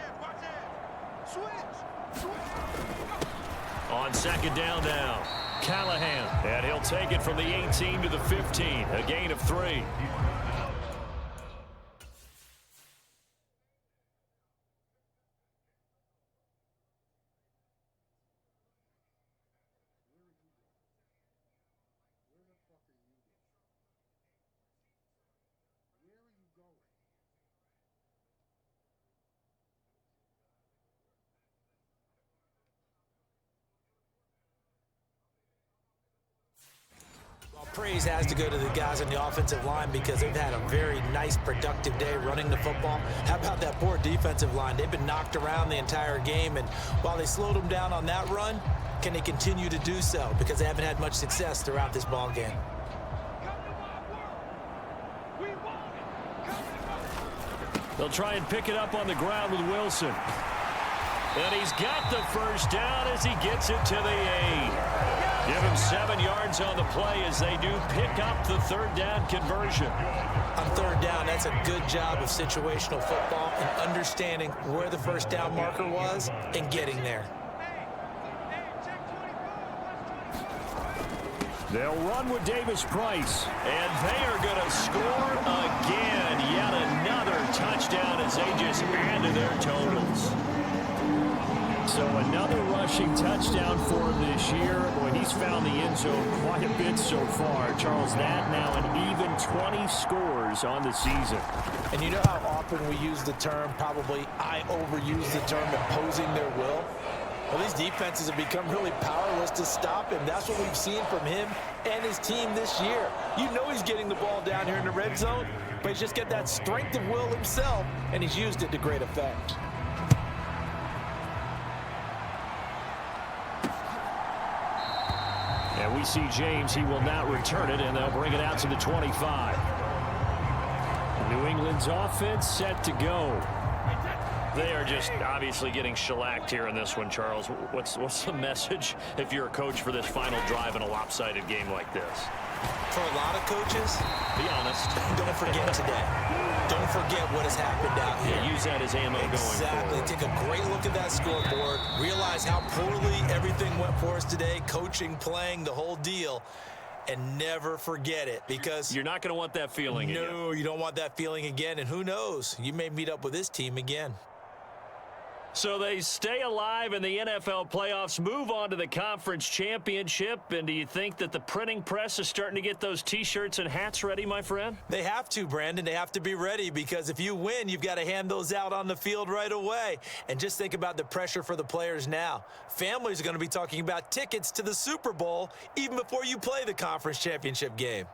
On second down now, Callahan. And he'll take it from the 18 to the 15, a gain of 3. Praise has to go to the guys on the offensive line because they've had a very nice, productive day running the football. How about that poor defensive line? They've been knocked around the entire game, and while they slowed them down on that run, can they continue to do so? Because they haven't had much success throughout this ball game. They'll try and pick it up on the ground with Wilson. And he's got the first down as he gets it to the 8. Give him 7 yards on the play as they do pick up the third down conversion. On third down, defense a good job of situational football and understanding where the first down marker was and getting there. They'll run with Davis Price. And they are going to score again. Yet another touchdown as they just add to their totals. So another rushing touchdown for him this year. Boy, he's found the end zone quite a bit so far. Charles, that now an even 20 scores on the season. And you know how often we use the term, probably I overuse the term, imposing their will? Well, these defenses have become really powerless to stop him. That's what we've seen from him and his team this year. You know he's getting the ball down here in the red zone, but he's just got that strength of will himself, and he's used it to great effect. And we see James, he will not return it, and they'll bring it out to the 25. New England's offense set to go. They are just obviously getting shellacked here in this one, Charles. What's the message if you're a coach for this final drive in a lopsided game like this? For a lot of coaches, be honest. Don't forget today. Don't forget what has happened out here. Yeah, use that as ammo going forward. Exactly. Take a great look at that scoreboard. Realize how poorly everything went for us today. Coaching, playing, the whole deal. And never forget it, because you're not going to want that feeling again. No, you don't want that feeling again. And who knows? You may meet up with this team again. So they stay alive in the NFL playoffs, move on to the conference championship. And do you think that the printing press is starting to get those T-shirts and hats ready, my friend? They have to, Brandon. They have to be ready, because if you win, you've got to hand those out on the field right away. And just think about the pressure for the players now. Families are going to be talking about tickets to the Super Bowl even before you play the conference championship game.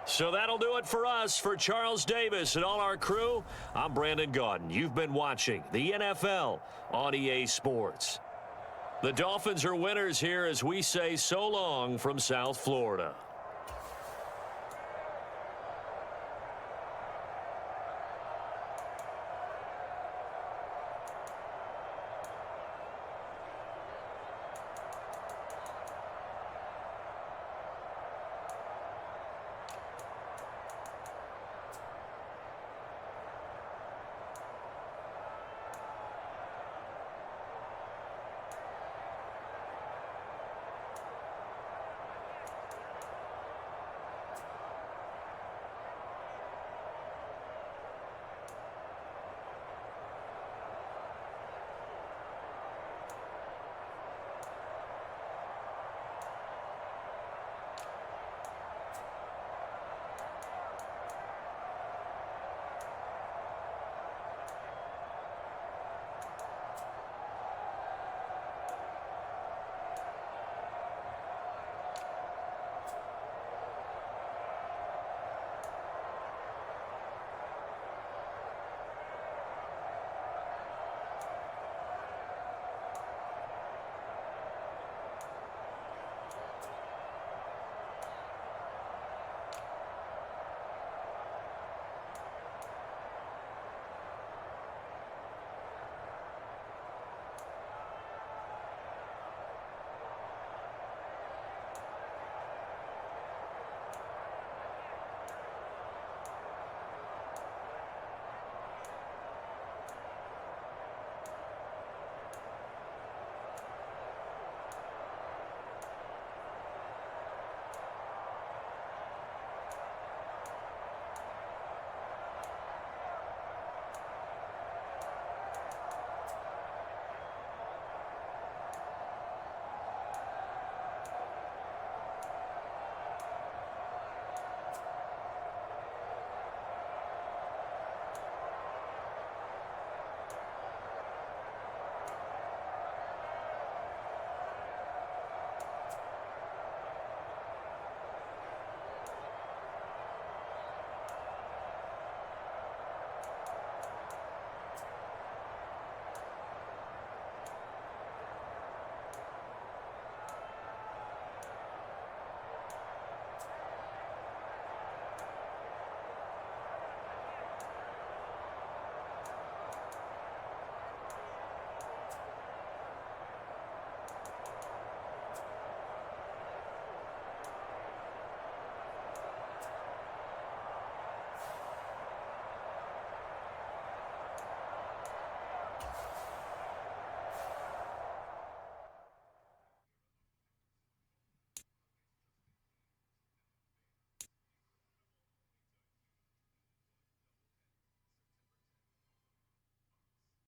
So that'll do it for us. For Charles Davis and all our crew, I'm Brandon Gaudin. You've been watching the NFL on EA Sports. The Dolphins are winners here as we say so long from South Florida.